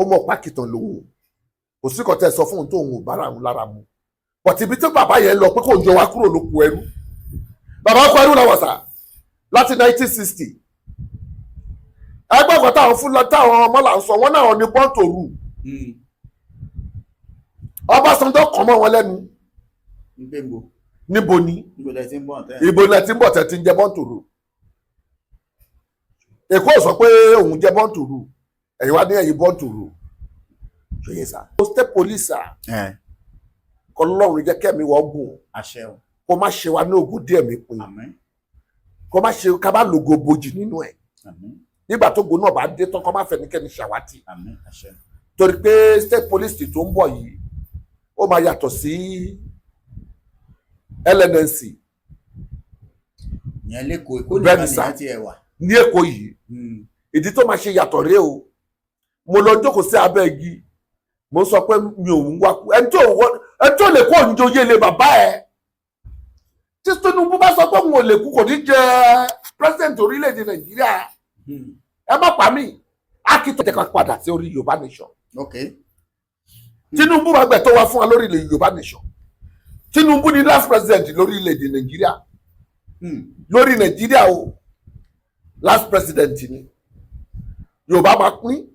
ó mọ̀ pákìtàn lòun kò sí kọ́tẹ́ sọ fún òun tó òun ò bára òun lára mu bọ̀tí ibi tí bàbá yẹn lọ pé kò ń yọ wá kúrò lóko ẹrú bàbá kọ ẹrú lọ́wọ́ sà láti 1960 ẹgbẹ́ ọ̀gá táwọn fúnlọ táwọn ọmọ là ń sọ wọn náà ní bọ́ǹtòrù Ọbásanjọ́ kàn mọ́ wọn lẹ́nu níbo ni ibo lẹ ti ń bọ̀ tẹ́ ti ń jẹ bọ́ǹtòrù Èkó sọ pé òun jẹ bọ́ǹtòrù ẹ̀yin wá ní ẹ̀yìn bọ́ǹtòrù ṣòye sá. state police sá kọlọ́run jẹ́ kẹ́mi wọ́n gùn kó má ṣe wa ní ògùn díẹ̀ mi pin kó má ṣe ká bá lògò bojì nínú ẹ̀ nígbà tó gbó náà bá dé tán kó má fẹ́nikẹ́ni ṣàwátì torí pé state police tó ń bọ̀ yìí ó máa yàtọ̀ sí LNNC ní Èkó yìí ìdí tó máa ṣe yàtọ̀ rèé o mo lọ jókòó sí abẹ́ igi mo sọ pé mi ò ń wá kú ẹni tó lè kó òǹjọ yé lé bàbá ẹ tí Tinubu bá sọ pé òun ò lè kú kò ní jẹ president orílẹ̀-èdè Nàìjíríà ẹ má pa mí akitọ jẹ́ ká padà sí orí Yorùbá nation Tinubu máa gbẹ̀ tó wá fún wa lórí ilẹ̀ Yorùbá nation Tinubu ni last president lórí ilẹ̀-èdè Nàìjíríà lórí Nàìjíríà o last president ni Yorùbá máa pín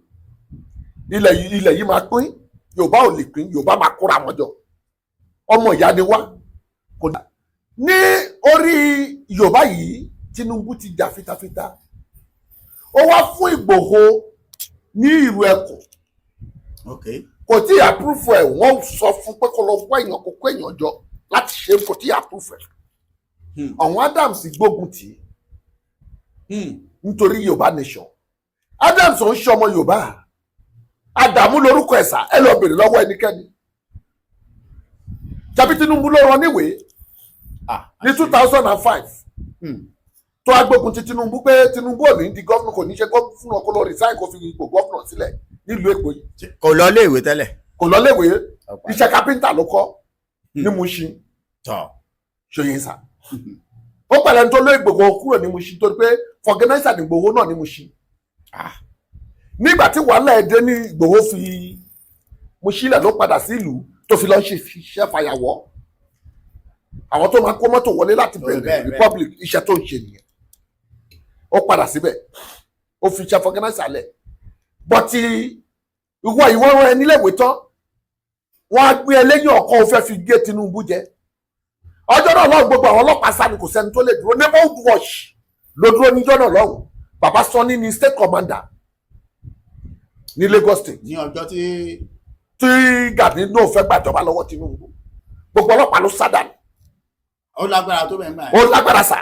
ilẹ̀ yìí máa pín Yorùbá ò lè pín Yorùbá máa kóra wọn jọ ọmọ ìyá ni wá kò dá ní orí Yorùbá yìí Tinubu ti jà fitafita ó wá fún Ìgbòho ní ìlú Ẹkùn kò tí àpúrúfù ẹ̀ wọ́n sọ fún pé kó lọ wá èèyàn kó kó èèyàn jọ láti ṣe kò tí àpúrúfù ẹ̀ àwọn Adams gbógun tì í nítorí Yorùbá nation Adams ò ń ṣe ọmọ Yorùbá Adamu lórúkọ ẹ̀sà ẹ lọ bèrè lọ́wọ́ ẹnikẹ́ni tàbí Tinubu ló rán níwèé ní 2005 tó agbógun ti Tinubu pé Tinubu ò ní di gọ́fúnà kò ní ṣe gọ́fúnà kó lọ resign kó fi ipò gọ́fúnà sílẹ̀ nílùú Èkó yìí. kò lọ léèwé tẹ́lẹ̀. kò lọ léèwé iṣẹ́ kápẹ́ńtà ló kọ́ ní Mushin ṣòye sá ó pẹ̀lẹ́ tó lé Ìgbòho kúrò ní Mushin torí pé fọgẹ́náísà ní Ìgbòho náà ní Mushin nígbà tí wàhálà ẹ̀dẹ́ ní Ìgbòho fi Mushin lẹ̀ ló padà sí ìlú tó fi lọ ṣe iṣẹ́ fàyàwọ́ àwọn tó máa kó mọ́tò wọlé láti bẹ̀rẹ̀ Republic iṣẹ́ tó ń ṣe nìyẹn ó padà síbẹ̀ ó fi iṣẹ́ fọgẹ́náísà lẹ̀ bọ́tí ìwọ rẹ níléèwé tán wọ́n á gbé ẹlẹ́yìn ọ̀kan ó fẹ́ fi gé Tinubu jẹ ọjọ́ náà lọ́wọ́ gbogbo àwọn ọlọ́pàá sani kò sẹ́ni tó lè dúró neighborhood watch ló dúró níjọ́ náà lọ́hùn bàbá Sanni ni state commander ní Lagos state ní ọjọ́ tí Gani náà fẹ́ gbàjọba lọ́wọ́ Tinubu gbogbo ọlọ́pàá ló sá dànù. ó lágbára tó bẹ́ẹ̀ gbà. ó lágbára sá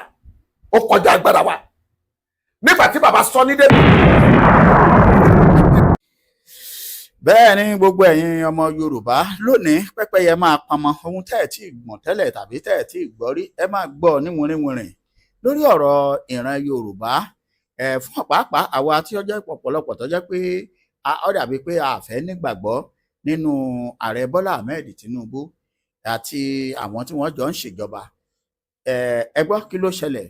ó kọjá agbára wa nígbà tí bàbá Sanni dé. bẹ́ẹ̀ ni gbogbo ẹ̀yin ọmọ Yorùbá lónìí pẹ́pẹ́yẹ máa pamọ́ ohun tẹ́ ẹ̀ tí ì gbọ̀n tẹ́lẹ̀ tàbí tẹ́ ẹ̀ tí ì gbọ́ rí ẹ máa gbọ́ ní wìnrìnwìnrìn lórí ọ̀rọ̀ ìran Yorùbá fún pàápàá àwa tí ó jẹ́ ọ̀pọ̀lọpọ̀ tó jẹ́ pé ó dàbí pé a fẹ́ nígbàgbọ́ nínú ààrẹ Bọ́lá Ahmed Tinubu àti àwọn tí wọ́n jọ ń ṣèjọba ẹ gbọ́ kí ló ṣẹlẹ̀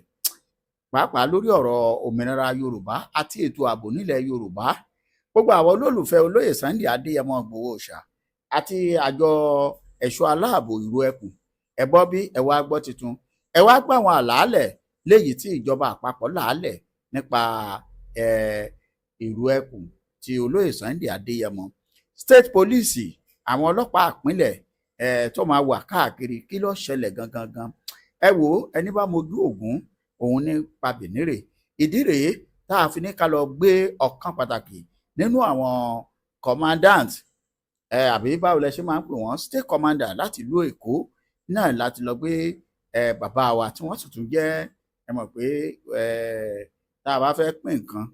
pàápàá lórí ọ̀rọ̀ òmìnira Yorùbá àti ètò ààbò nílẹ̀ Yorùbá gbogbo àwọn olólùfẹ́ olóyè Sunday Adéyẹmọ Ìgbòho Òòṣà àti àjọ ẹ̀ṣọ́ aláàbò ìró ẹkùn ẹ gbọ́ bí ẹ wá gbọ́ tuntun ẹ wá gbọ́ àwọn àlàálẹ̀ léyìí tí ìjọba àpapọ̀ làálẹ̀ nípa ìró ẹkùn ti olóyè Sunday Adéyẹmọ state police àwọn ọlọ́pàá ìpínlẹ̀ tó máa wà káàkiri kí ló ṣẹlẹ̀ gangan ẹ wò ẹni bá mojú ògún òun ní pabìnírè ìdí rèé tá a fi ní ká lọ gbé ọ̀kan pàtàkì nínú àwọn commandant àbí báwo lẹ ṣe máa ń pè wọ́n state commander láti ìlú Èkó náà láti lọ gbé bàbá wa tí wọ́n sì tún jẹ́ ẹ mọ̀ pé tá a bá fẹ́ pín nǹkan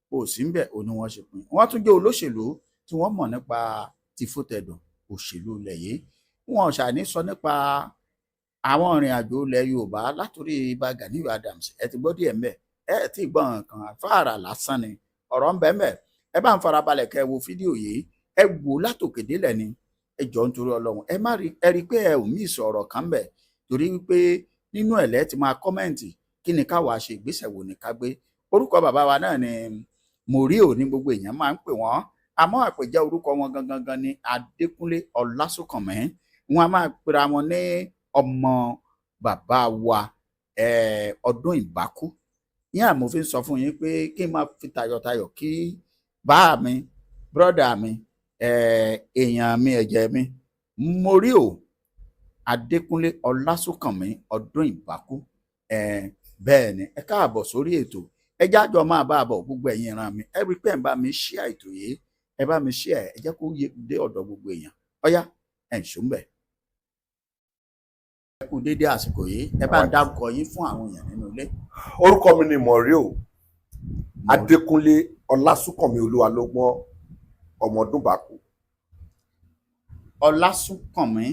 kò sí ńbẹ̀ ò ní wọ́n ṣe pín wọ́n tún jẹ́ olóṣèlú tí wọ́n mọ̀ nípa tìfótẹ̀dọ̀ òṣèlú ilẹ̀ yìí wọn ṣàní sọ nípa àwọn ìrìn àjò ilẹ̀ Yorùbá látòrí Ìbà Gani Adams ẹ ti gbọ́ díẹ̀ ńbẹ̀ ẹ ti gbọ́ nǹkan fàárà lásán ni ọ̀rọ̀ ń bẹ ńbẹ̀ ẹ bá ń farabalẹ̀ kẹ́ wo fídíò yìí ẹ wò látòkè délẹ̀ ni ẹ jọ ń torí Ọlọ́run ẹ má rí ẹ rí pé ẹ ò mí ìsọ̀rọ̀ kan bẹ̀ torí wípé nínú ẹ̀ lẹ́ ti máa kọ́mẹ̀ǹtì kí ni káwa ṣe ìgbésẹ̀ wo ni ká gbé orúkọ bàbá wa náà ni Morio ní gbogbo èèyàn máa ń pè wọ́n àmọ́ àpèjẹ orúkọ wọn gangan ni Adékúnlé Ọlásùnkànmí. Wọn a máa pera wọn ní ọmọ bàbá wa ọdún ìbákú. Ní àmọ́ sọ fún yín pé kí n máa fi tayọ̀tayọ̀ kí bá mi brọ́dà mi èèyàn mi ẹ̀jẹ̀ mi Móríò Adékúnlé Ọlásùnkànmí ọdún ìbákú. Bẹ́ẹ̀ ni ẹ káàbọ̀ sórí ètò. Ẹ jájọ máa bá a bọ̀ gbogbo ẹ̀yin ìran mi. Ẹ rí pé ẹ̀ ń bá mi share ètò yìí, ẹ bá mi share ẹ jẹ́ kó yé dé ọ̀dọ̀ gbogbo èèyàn. Ọ̀yá ẹ̀ ń ṣó ń bẹ̀. Ẹ kú dédé àsìkò yìí, ẹ bá ń dárúkọ yín fún àwọn èèyàn nínú ilé. Orúkọ mi ni Móríò Adékúnlé Ọlásùnkànmí Olúwalógbọ́n ọmọ ọdún ìbákú. Ọlásùnkànmí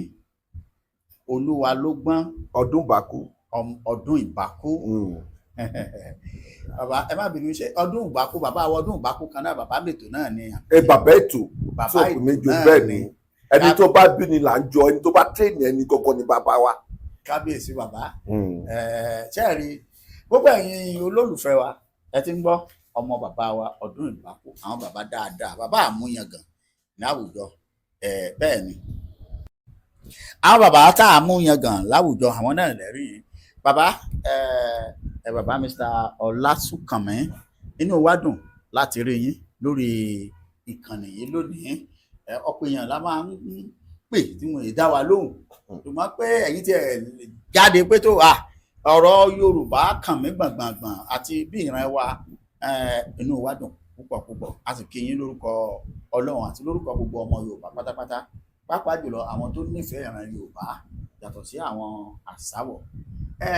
Olúwalógbọ́n ọdún ìbákú. ọdún ìbákú. Bàbá ẹ má bínú ṣe ọdún ìbákú, bàbá wa ọdún ìbákú kan náà, bàbá mètò náà ni. Bàbá ètò tó kù méjì bẹ́ẹ̀ ni ẹni tó bá bí ni là ń jọ, ẹni tó bá tẹ̀lé ẹni gọ́gọ́ ni bàbá wa. Kábíyèsí bàbá. Ṣẹ́ẹ̀rí gbogbo ẹ̀yin olólùfẹ́ wa ẹ ti ń gbọ́ ọmọ bàbá wa ọdún ìbákú, àwọn bàbá dáadáa, bàbá àmúyangàn láwùjọ. Bẹ́ẹ̀ ni àwọn bàbá tá a mú yangàn láwùjọ àwọn náà lẹ́rìí. Bàbá bàbá Mr. Ọlásùnkànmí, inú wa dùn láti rí yín lórí ìkànnì yìí lónìí. Ọ̀pọ̀ èèyàn la máa ń pè tí wọ́n lè dá wa lóhùn, ṣùgbọ́n pé ẹ̀yin tí ẹ jáde pé tó ọ̀rọ̀ Yorùbá kàn mí gbọ̀ngbọ̀ngbọ̀n àti bí ìran wa, inú wa dùn púpọ̀ púpọ̀. A sì kí yín lórúkọ Ọlọ́run àti lórúkọ gbogbo ọmọ Yorùbá pátápátá, pàápàá jùlọ àwọn tó nífẹ̀ẹ́ ìran Yorùbá yàtọ̀ sí àwọn àsáwọ̀.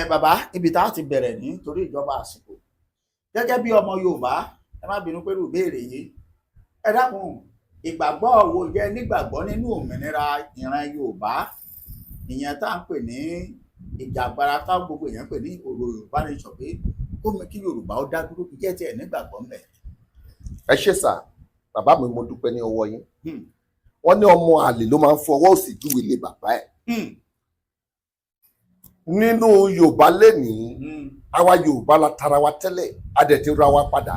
Bàbá ibi tá a ti bẹ̀rẹ̀ nítorí ìjọba àsìkò, gẹ́gẹ́ bí ọmọ Yorùbá ẹ má bínú pẹ̀lú ìbéèrè yìí, ẹ dákun ìgbàgbọ́ wo jẹ́ nígbàgbọ́ nínú òmìnira ìran Yorùbá, ìyẹn tá à ń pè ní ìjàgbara táwọn gbogbo èèyàn pè ní òrò Yorùbá nation, pé kó mi kí Yorùbá ó dá dúró jẹ́ tiẹ̀ nígbàgbọ́ mẹ́. Ẹ ṣé sà, bàbá mi mo dúpẹ́ ní ọwọ́ yín. Wọ́n ní ọmọ àlè ló máa ń fọwọ́ òsì júwe lé bàbá ẹ̀. Nínú Yorùbá lénìí, àwa Yorùbá la tara wa tẹ́lẹ̀, a dẹ̀ ti ra wa padà.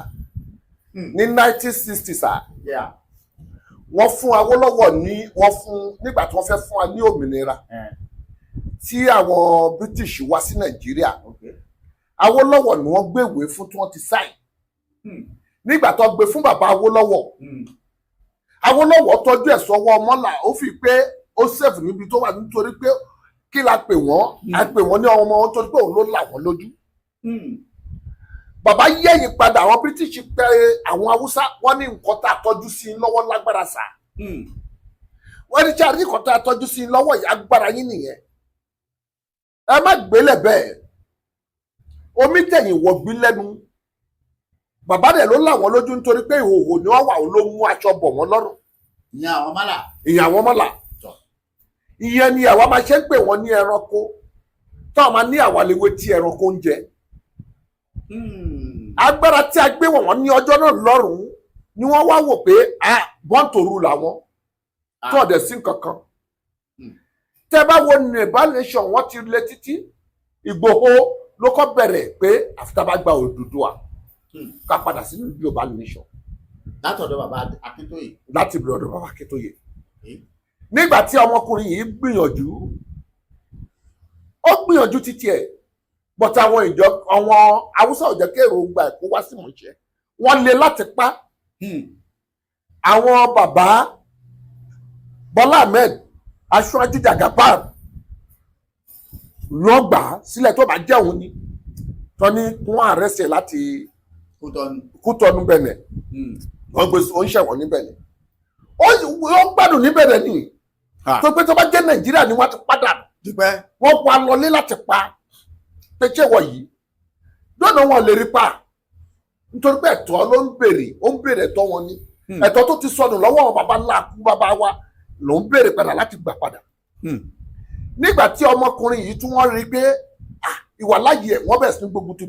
Ní 1960 sà, wọ́n fún Awólọ́wọ̀ nígbà tí wọ́n fẹ́ fún wa ní òmìnira tí àwọn British wá sí Nàìjíríà. Awólọ́wọ̀ ni wọ́n gbé ìwé fún tí wọ́n ti sign. Nígbà tó gbé fún bàbá Awólọ́wọ̀, Awólọ́wọ̀ tọ́jú ẹ̀ sọ́wọ́ ọmọlà, ó fi pé ó sèfù níbi tó wà nítorí pé kí la pè wọ́n, a pè wọ́n ní ọmọ wọn torí pé òun ló là wọ́n lójú. Bàbá yẹ̀yìn padà, àwọn British pé àwọn Haúsá wọ́n ní nǹkan tá a tọ́jú sí i lọ́wọ́ lágbára sà. Wọ́n ní sáré nǹkan tá a tọ́jú sí i lọ́wọ́ yìí agbára yín nìyẹn. Ẹ má gbélé bẹ́ẹ̀, omi tẹ̀yìn wọ̀gbí lẹ́nu. Bàbá rẹ̀ ló là wọ́n lójú nítorí pé ìhòòhò ni wọ́n wà, ó ló mú aṣọ bọ̀ wọ́n lọ́rùn. Ìyẹn àwọn mọ́là. Ìyẹn àwọn mọ́là. Ìyẹn ni àwa máa ṣe ń pè wọ́n ní ẹranko, táwọn máa ní àwàléwé tí ẹranko ń jẹ. Agbára tí a gbé wọ̀n ní ọjọ́ náà lọ́rùn ni wọ́n wá wò pé born to rule làwọn tó ọ̀dẹ̀ sí kankan. Tẹ́ bá wo Yorùbá nation wọ́n ti lé títí, Ìgbòho ló kọ́ bẹ̀rẹ̀ pé àfitàbá gba Odùduwà ká padà sínú Yorùbá nation. Látọ̀dọ̀ bàbá Akíntóyè. Láti bẹ̀rẹ̀ ọ̀dọ̀ bàbá Akíntóyè. Nígbà tí ọmọkùnrin yìí gbìyànjú, ó gbìyànjú títí ẹ̀, but àwọn Haúsá ò jẹ́ kí èròǹgbà ẹ̀kọ́ wá sí ìmúṣẹ. Wọ́n lé láti pa. Àwọn bàbá Bọ́lá Ahmed Aṣíwájú Jagaban ló gbà á sílẹ̀ tó bá jẹ́ òun ni. Tọ́ ní wọ́n àrẹ́sẹ̀ láti Kútọ́nù Bẹ̀nẹ̀. Wọ́n gbé oníṣẹ̀wọ̀n ní Bẹ̀nẹ̀. Ó gbádùn ní Bẹ̀nẹ̀ ni. Tó pé tó bá jẹ́ Nàìjíríà ni wọ́n ti padà. Wọ́n pa lọlé láti pa. Pẹ̀ṣẹ̀ wọ̀ yìí. Lọ́nà wọn lè rí pa. Nítorí pé ẹ̀tọ́ ló ń béèrè, ó ń béèrè ẹ̀tọ́ wọn ni. Ẹ̀tọ́ tó ti sọnù lọ́wọ́ àwọn baba ńlá kú bàbá wa ló ń béèrè padà láti gbà padà. Nígbà tí ọmọkùnrin yìí tí wọ́n rí pé ìwà láyé ẹ̀ wọ́n bẹ̀rẹ̀ sí ní gbógun ti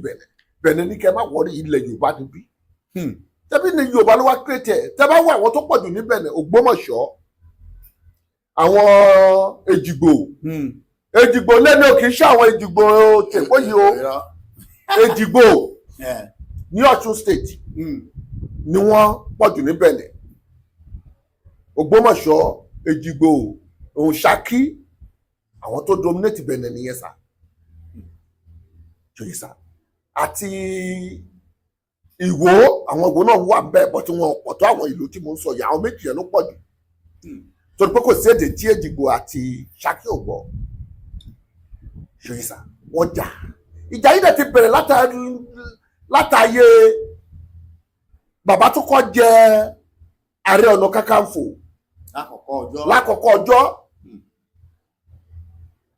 Bẹ̀nẹ̀ ní kẹ́ má wọrí ilẹ̀ Yorùbá níbí. Tẹ́bí ni Yorùbá ló wá kírètì ẹ̀. Tẹ́ bá wọ àwọn tó pọ̀jù ní Bẹ̀nẹ̀, Ògbómọ̀ṣọ́, àwọn Èjìgbò lẹ́nu kì í ṣe àwọn Èjìgbò tèkó yìí o. Èjìgbò ní Ọ̀ṣun state ni wọ́n pọ̀jù ní Bẹ̀nẹ̀. Ògbómọ̀ṣọ́, Èjìgbò, òun Ṣakí, àwọn tó dominate Benin nìyẹn sà. ṣòye sà. Àti Ìwó, àwọn Ìwó náà wà bẹ́ẹ̀ bọ́ tí wọ́n pọ̀ tó àwọn ìlú tí mo ń sọ yìí, àwọn méjì yẹn ló pọ̀ jù. Torí pé kò sí èdè tí Èjìgbò àti Ṣakí ò gbọ́. ṣòye sà, wọ́n jà. Ìjà yìí dẹ̀ ti bẹ̀rẹ̀ látàyè bàbá tó kọ́ jẹ Ààrẹ Ọ̀nà Kakanfò lákọ̀ọ́kọ́ ọjọ́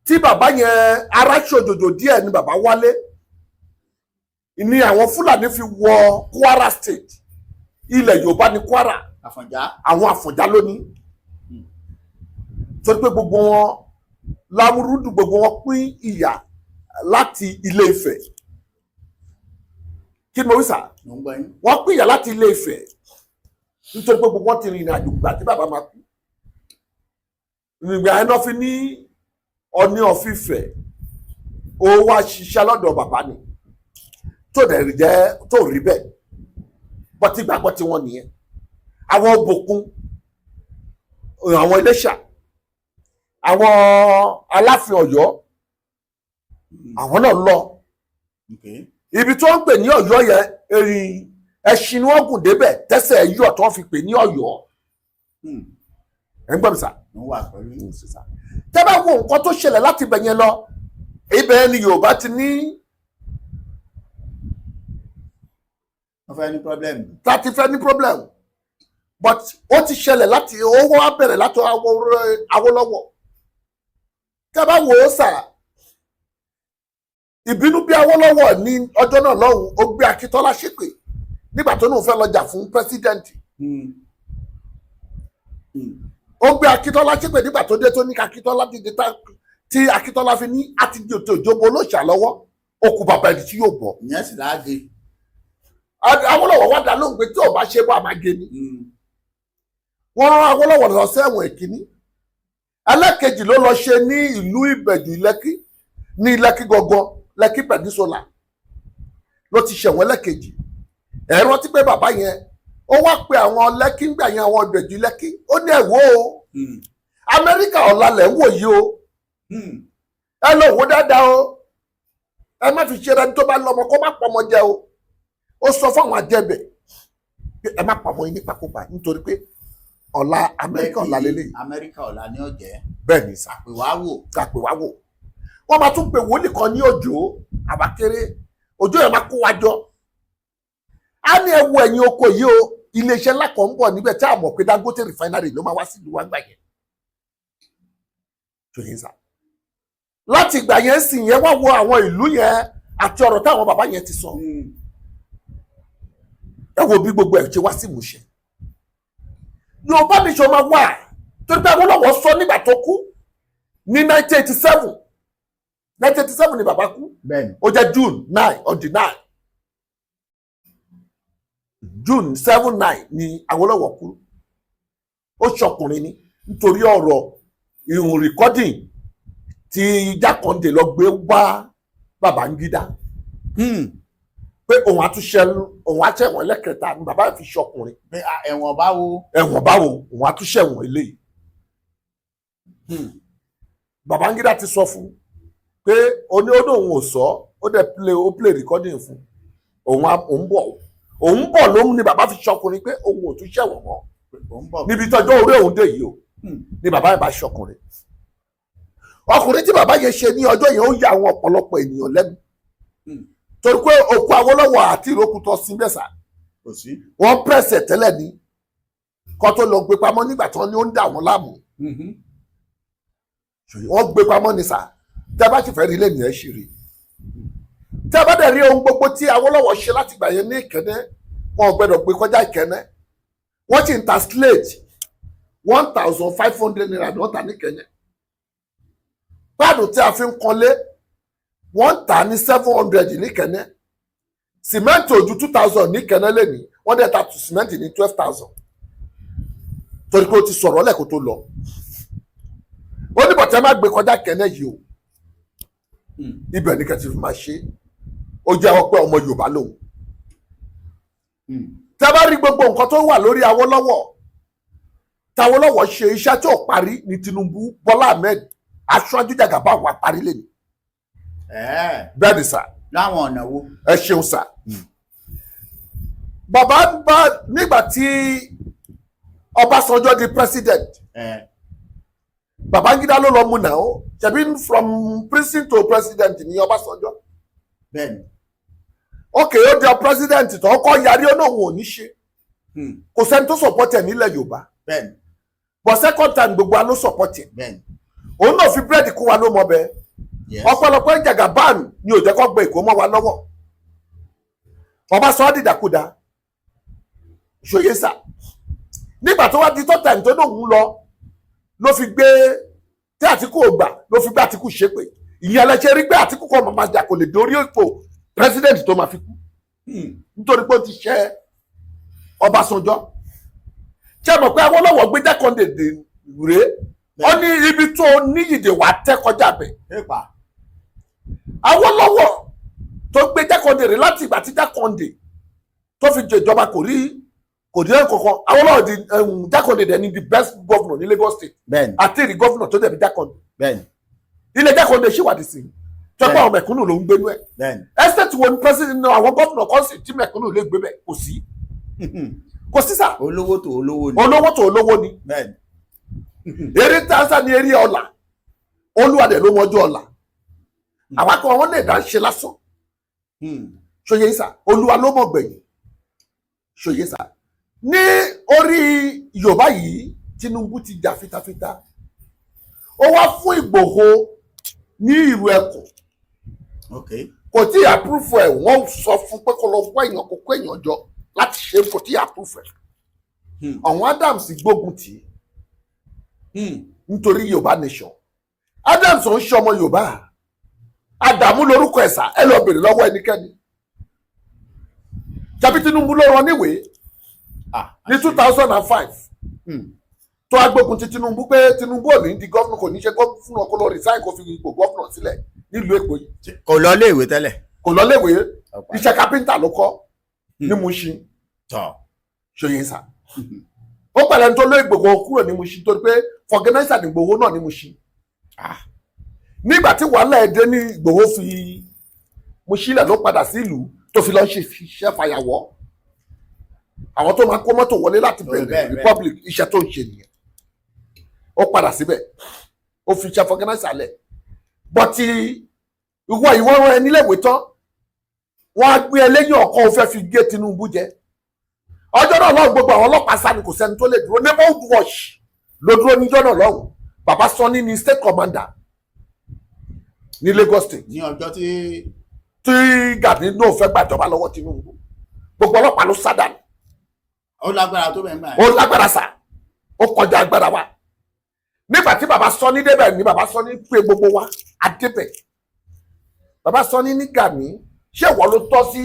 tí bàbá yẹn ara ṣòjòjò díẹ̀ ni bàbá wálé ni àwọn Fúlàní fi wọ Kwara State, ilẹ̀ Yorùbá ní Kwara, àwọn Àfọ̀njá lónìí. Torí pé gbogbo wọn Lámúrúdù, gbogbo wọn pín ìyà láti Ilé Ifẹ̀. Kí ni mo wí sà? Wọ́n pín ìyà láti Ilé Ifẹ̀ nítorí pé gbogbo wọn ti rìnrìn àjò gbà tí bàbá máa kú. Ìrìnàjò àyẹ̀nà fi ní Ọọ̀ni of Ifẹ̀ ó wá ṣiṣẹ́ lọ́dọ̀ bàbá ni tó dẹ̀ jẹ́ tó rí bẹ́ẹ̀ bọ́tí gbàgbọ́ tí wọ́n nìyẹn. Àwọn Òbòkun, àwọn Iléṣà, àwọn Aláàfin Ọ̀yọ́, àwọn náà lọ. Ibi tó ń pè ní Ọ̀yọ́ yẹn, ẹṣin ni wọ́n gùn débẹ̀ tẹ́sẹ̀ yọ̀ tó ń fi pè ní Ọ̀yọ́. Ẹ̀ ń gbọ́ mi sà? Tẹ́ bá wo nǹkan tó ṣẹlẹ̀ láti ibẹ̀ yẹn lọ, ibẹ̀ ni Yorùbá ti ní láti fẹ́ ní problem, but ó ti ṣẹlẹ̀ láti owó á bẹ̀rẹ̀ láti Awólọ́wọ̀. Tẹ́ bá wo ó sà, ìbínú bí Awólọ́wọ̀ ní ọjọ́ náà lọ́hùn, ó gbé Akíntọ́lá ṣépè nígbà tó náà fẹ́ lọ jà fún pẹ́sidẹ́ǹtì. Ó gbé Akíntọ́lá ṣépè nígbà tó dé tó ní Akíntọ́lá dìde tí Akíntọ́lá fi ní àtijọ́ tó ìjọba olóṣà lọ́wọ́, ó kú bàbá ẹni tí yóò bọ̀. Ìyẹn sì láàgé. Awólọ́wọ̀ wá dá lóhùn pé tí ò bá ṣe bá a máa gé ni. Wọ́n rán Awólọ́wọ̀ lọ sẹ́wọ̀n Èkíní. Ẹlẹ́kejì ló lọ ṣe ní ìlú Ìbẹ̀jú Lẹ́kí, ní Lẹ́kí gangan, Lẹ́kí Peninsula ló ti ṣẹ̀wọ̀n ẹlẹ́kejì. Ẹ rántí pé bàbá yẹn ó wá pe àwọn Lẹ́kí ńgbà yẹn, àwọn Ìbẹ̀jú Lẹ́kí, ó ní ẹ̀wọ́ o, Amẹ́ríkà ọ̀la lẹ̀ ń wò yìí o, ẹ lọ wò dáadáa o, ẹ má fi ṣe ẹni tó bá lọ́mọ kó má pọmọ jẹ o. Ó sọ fún àwọn àjẹbẹ pé ẹ má pamọ́ yín nípakúpa nítorí pé ọ̀la Amẹ́ríkà ọ̀la lélẹ̀. Amẹ́ríkà ọ̀la ni ó jẹ́. Bẹ́ẹ̀ ni sà. Pè wá wò. Ká pè wá wò. Wọ́n máa tún pè wòlíì kan ní Òjó Àbákéré. Òjó yẹn máa kó wa jọ. A ní ẹ wo ẹ̀yìn oko yìí o, iléeṣẹ́ ńlá kan ń bọ̀ níbẹ̀ tí a mọ̀ pé Dangote refinery ló máa wá sí ìlú wa gbà yẹn. Ṣòye sà. Láti ìgbà yẹn sì yẹn wá wo àwọn ìlú yẹn àti ọ̀rọ̀ táwọn bàbá yẹn ti sọ. Ẹ wo bí gbogbo ẹ̀ ṣe wá sí ìmúṣẹ. Yorùbá nation máa wà torí pé Awólọ́wọ̀ sọ nígbà tó kú ní 1987. 1987 ni bàbá kú. Ó jẹ́ June 9 on the 9. June 7-9 ni Awólọ́wọ̀ kú. Ó ṣọkùnrin ni nítorí ọ̀rọ̀ ìhùn recording tí Jákàndé lọ gbé wá Babangida. Pé òun àtúnṣẹ̀wọ̀n ẹlẹ́kẹta ni bàbá fi ṣọkùnrin. Pé ẹ̀wọ̀n báwo? Ẹ̀wọ̀n báwo, òun àtúnṣẹ̀wọ̀n eléyìí. Babangida ti sọ fún pé òun ò sọ, ó dẹ̀ play recording fún. Òun bọ̀ lóhun ni bàbá fi ṣọkùnrin pé òun ò tún ṣẹ̀wọ̀n mọ́. Níbi tọ́jọ́ orí òun dé yìí o, ni bàbá yẹn bá ṣọkùnrin. Ọkùnrin tí bàbá yẹn ṣe ní ọjọ́ yẹn ó ya àwọn ọ̀pọ̀lọpọ̀ ènìyàn lẹ́nu. Torí pé òkú Awólọ́wọ̀ àti ìrókù tó sin bẹ́sà wọ́n pẹ̀sẹ̀ tẹ́lẹ̀ ní kó tó lọ gbé pamọ́ nígbà tí wọ́n ní ó ń dà wọ́n láàmú. Wọ́n gbé pamọ́ ní sà, tẹ́ bá sì fẹ́ rí lẹ́nu ẹ̀ ṣì rí. Tẹ́ bá dẹ̀ rí ohun gbogbo tí Awólọ́wọ̀ ṣe láti gbà yẹn ní Ìkẹ́nnẹ́, wọn ò gbọdọ̀ gbé kọjá Ìkẹ́nnẹ́. Wọ́n ti ń ta slate 1,500 naira ní wọ́n ta ní Ìkẹ́nnẹ́. Páàdù tí a fi ń kanlé wọ́n tà ní 700 ní Ìkẹ́nnẹ́. Sìmẹ́ǹtì ojú 2,000 ní Ìkẹ́nnẹ́ lẹ́ni, wọ́n dẹ̀ ta sìmẹ́ǹtì ní 12,000. Torí pé ó ti sọ̀rọ̀ lẹ́kọ̀ọ́ tó lọ. Ó ní bọ̀tẹ́ má gbé kọjá Ìkẹ́nnẹ́ yìí o. Ibẹ̀ ní kẹ́tì fi máa ṣe. Ó jẹ́ ọpẹ́ ọmọ Yorùbá lòun. Tẹ́ bá rí gbogbo nǹkan tó wà lórí Awólọ́wọ̀, Awólọ́wọ̀ ṣe iṣẹ́ tí ò parí ní Tinubu Bọ́lá Ahmed Aṣíwájú Jagaban wà parí lẹ́nu. Bẹ́ẹ̀ ni sà. láwọn ọ̀nà wo. Ẹ ṣeun sà. Bàbá bá nígbà tí Ọbásanjọ́ di president. Babangida ló lọ mú náà ó ṣebí from prison to president ní Ọbásanjọ́. bẹ́ẹ̀ni. Okay, ó di president tó kọ́ yarí ó náà wọn ò ní ṣe. Kò sẹ́ni tó support ẹ̀ nílẹ̀ Yorùbá. bẹ́ẹ̀ni. But second time gbogbo wa ló support ẹ̀. bẹ́ẹ̀ni. Òun náà fi búrẹ́dì kó wa ló mọ bẹ́ẹ̀. Ọ̀pọ̀lọpọ̀ Jagaban ni ò jẹ́ kó gbé Èkó mọ́ wa lọ́wọ́. Bàbá sọ ọ́ dìdàkudà. Ṣòye sà. Nígbà tó wá di tó time tó lóun ló fi gbé tí Àtíkù ò gbà ló fi gbé Àtíkù ṣépè. Ìyẹn ẹlẹ́ṣẹ́ rí gbé Àtíkù kọ́ máa jà kò lè dórí ipò president tó máa fi kú. Nítorí pé ó ti ṣẹ́ Ọbásanjọ́. Ṣé mọ̀ pé Awólọ́wọ̀ gbé Jákàndé rèé? Ó ní ibi tó níyìdè wà tẹ́ kọjá bẹ̀. Awólọ́wọ̀ tó gbé Jákàndé rèé láti ìgbà tí Jákàndé tó fi jẹ ìjọba kò rí kankan. Awólọ́wọ̀ di Jákàndé dẹ̀ ni the best governor ní Lagos state. bẹ́ẹ̀ni. Àti èrè governor tó dẹ̀bi Jákàndé. bẹ́ẹ̀ni. Ilé Jákàndé ṣìwádìí sí i. Tọ́pọ̀ àwọn mẹ̀kúnnù ló ń gbénú ẹ̀. bẹ́ẹ̀ni. Estate wo ni president náà àwọn governor kan sì tí mẹ̀kúnnù lè gbé bẹ̀ kò sí. Kò sí sà. olówó tó olówó ni. Olówó tó olówó ni. bẹ́ẹ̀ni. Eré tásá ni eré ọ̀la. Olúwadẹ̀ ló mọjú ọ̀la. Àwọn kan wọn lè dá ṣe lásán. Ṣòye sà. Olúwa ló mọ̀ gbẹ̀yìn. Ṣòye sà. Ní orí Yorùbá yìí Tinubu ti jà fitafita. Ó wá fún Ìgbòho ní ìrù ẹkùn. Kò tí àpúrúfù ẹ̀ wọ́n sọ fún pé kó lọ wá èèyàn kó kó èèyàn jọ láti ṣe kò tí àpúrúfù ẹ̀. Àwọn Adams gbógun tì í nítorí Yorùbá nation. Adams ò ń ṣe ọmọ Yorùbá. Adamu lórúkọ ẹ̀sà ẹ lọ bèrè lọ́wọ́ ẹnikẹ́ni. Tàbí Tinubu ló rán níwèé ní 2005 tó agbógun ti Tinubu pé Tinubu ò ní di gọ́fúnà kò ní ṣe gọ́fúnà kó lọ resign kó fi ipò gọ́fúnà sílẹ̀ nílùú Èkó yìí. kò lọ léèwé tẹ́lẹ̀. Kò lọ léèwé iṣẹ́ kápẹ́ńtà ló kọ́ ní Mushin. Ṣòye sà. Ó pẹ̀lẹ́ tó lé Ìgbòho kúrò ní Mushin torí pé fọ̀gẹ́nẹ́sà ní Ìgbòho náà ní Mushin. Nígbà tí wàhálà ẹ̀dẹ́ ní Ìgbòho fi Mushin lẹ̀ ló padà sí ìlú tó fi lọ ṣe iṣẹ́ fàyàwọ́. Àwọn tó máa kó mọ́tò wọlé láti bẹ̀rẹ̀ Republic iṣẹ́ tó ń ṣe nìyẹn. Ó padà síbẹ̀ ó fi iṣẹ́ fọ̀gẹ́nẹ́sà lẹ̀. Bọ́tí ìwọ rán ẹni léèwé tán wọ́n á gbé ẹlẹ́yìn ọ̀kan ó fẹ́ fi gé Tinubu jẹ. Ọjọ́ náà lọ́hùn gbogbo àwọn ọlọ́pàá sá ni kò sẹ́ni tó lè dúró. Neighborhood watch ló dúró níjọ́ náà lọ́hùn. Bàbá Sani ni state commander ní Lagos state. ní ọjọ́ tí Gani náà fẹ́ gbàjọba lọ́wọ́ Tinubu. Gbogbo ọlọ́pàá ló sá dànù. ó lágbára tó bẹ́ẹ̀ máa. Ó lágbára sà. Ó kọjá agbára wa. Nígbà tí bàbá Sani débẹ̀ ni bàbá Sani pé gbogbo wa á débẹ̀. Bàbá Sani ní Gani ṣé ìwọ ló tọ́ sí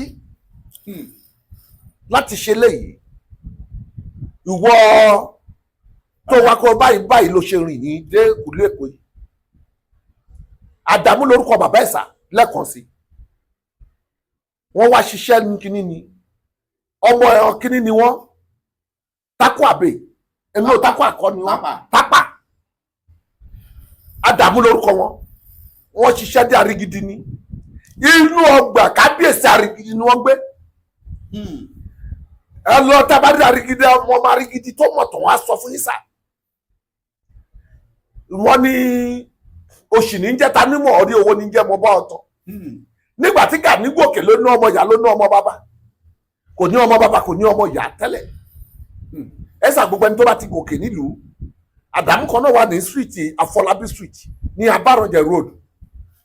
láti ṣe léyìí? Ìwọ tó wá kó báyìí ló ṣe rìn ní dé ìlú Èkó yìí. Àdàmú lórúkọ bàbá ẹ̀sà lẹ́ẹ̀kan sí. Wọ́n wá ṣiṣẹ́ ní kíní ni. Ọmọ ẹ̀rọ kíní ni wọ́n. Tákù àbè. Èmi ò tákù àkọ́ ni wọ́n. Tápà. Àdàmú lórúkọ wọn. Wọ́n ṣiṣẹ́ dé Àrígídí ni. Inú ọgbà kábíyèsí Àrígídí ni wọ́n gbé. Ẹ lọ tábàdí Àrígídí ọmọ Àrígídí tó mọ̀ tó wọ́n á sọ fún yín sà. Wọ́n ní oṣù ní jẹ́ ta nímọ̀ orí owó ní jẹ́ mọ bá ọ̀tọ̀. Nígbà tí Gani gòkè ló ní ọmọ ìyá ló ní ọmọ bàbá. Kò ní ọmọ bàbá kò ní ọmọ ìyá tẹ́lẹ̀. Ẹ̀sà gbogbo ẹni tó bá ti gòkè nílùú. Àdàmú kan náà wà ní street Afọlábí street ní Abárànjẹ road.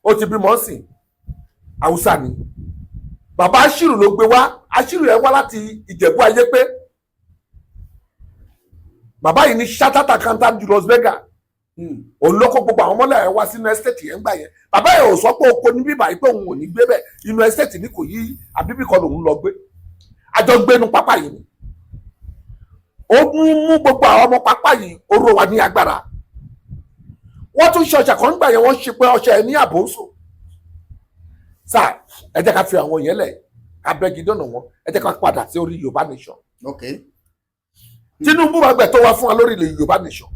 Ó ti bímọ sí Haúsá ni. Bàbá Aṣírù ló gbé wá. Aṣírù yẹn wá láti Ìjẹ̀bú Ayé pé. Bàbá yìí ní chartered accountant Julius Berger. Òun ló kó gbogbo àwọn ọmọlẹ̀ ẹ̀ wá sínú estate yẹn gbà yẹn. Bàbá yẹn ò sọ pé oko ní bíbá yìí pé òun ò ní gbé bẹ́ẹ̀. Inú estate ní kò yí àbíbí kan lòun lọ gbé. Àjọ gbénu pápá yìí ni. Ó mú gbogbo àwọn ọmọ pápá yìí oró wa ní agbára. Wọ́n tún ṣe ọṣẹ kan nígbà yẹn wọ́n ṣe pé ọṣẹ ẹ̀ ní àbòsò. Sáà ẹ jẹ́ ká fi àwọn yẹn lẹ̀ ká bẹ́gi dọ́nà wọn ẹ jẹ́ ká padà sí orí Yorùbá nation. Tinubu máa gbẹ̀ tó wá fún wa lórí ilẹ̀ Yorùbá nation.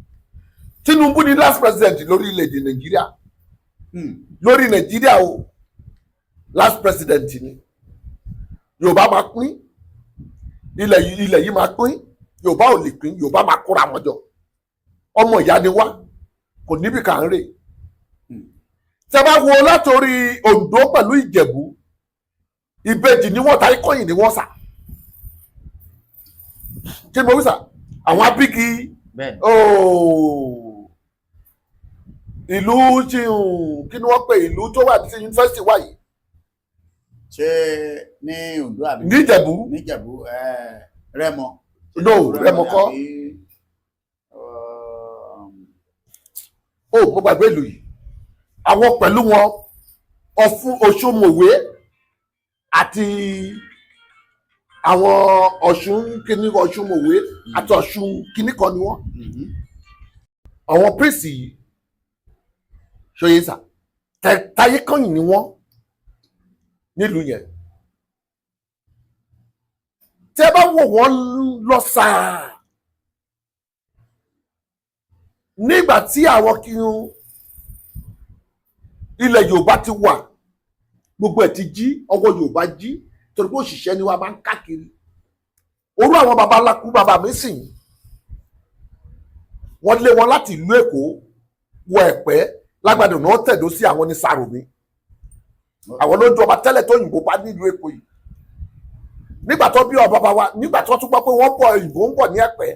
Tinubu ni last president lórí ilẹ̀-èdè Nàìjíríà. Lórí Nàìjíríà o last president ni. Yorùbá máa pín ilẹ̀ yìí máa pín. Yorùbá ò lè pín, Yorùbá máa kóra wọn jọ. Ọmọ ìyá ni wá, kò níbi kà ń rè. Tẹ́ bá wo látòrí Oǹdó pẹ̀lú Ìjẹ̀bú, ìbejì ni wọ́n ta ikọ́yìn ni wọ́n sà. Kí ni mo wí sà? Àwọn abígi ìlú tí kí ni wọ́n pè ìlú tó wà ní yunifásitì wà yìí. Ṣé ní Oǹdó àbí? Níjẹ̀bú. Níjẹ̀bú Rẹ́mọ. No, Rẹ́mọ kọ́. Mo gbàgbé ìlú yìí. Àwọn pẹ̀lú wọn Ọ̀ṣun-Mòwe àti àwọn Ọ̀ṣun-Mòwe àti Ọ̀ṣun kíní kan ni wọ́n. Àwọn prince yìí ṣòye sà táyé kọ́yìn ni wọ́n nílùú yẹn. Tẹ́ bá wò wọ́n lọ sáà nígbà tí àwọn kírun ilẹ̀ Yorùbá ti wà gbogbo ẹ̀ ti jí ọwọ́ Yorùbá jí torí pé òṣìṣẹ́ ni wọ́n máa ń káàkiri. Orú àwọn baba alákú baba mi sìn wọ́n lé wọn láti ìlú Èkó wọ Ẹ̀pẹ́ lágbàdo náà tẹ̀dó sí àwọn ní Sàròmí. Àwọn ló jọba tẹ́lẹ̀ tó òyìnbó bá nílùú Èkó yìí. Nígbà tó bí ọba bá wa nígbà tó tún gbọ́ pé wọ́n bọ̀ òyìnbó ń bọ̀ ní Ẹ̀pẹ́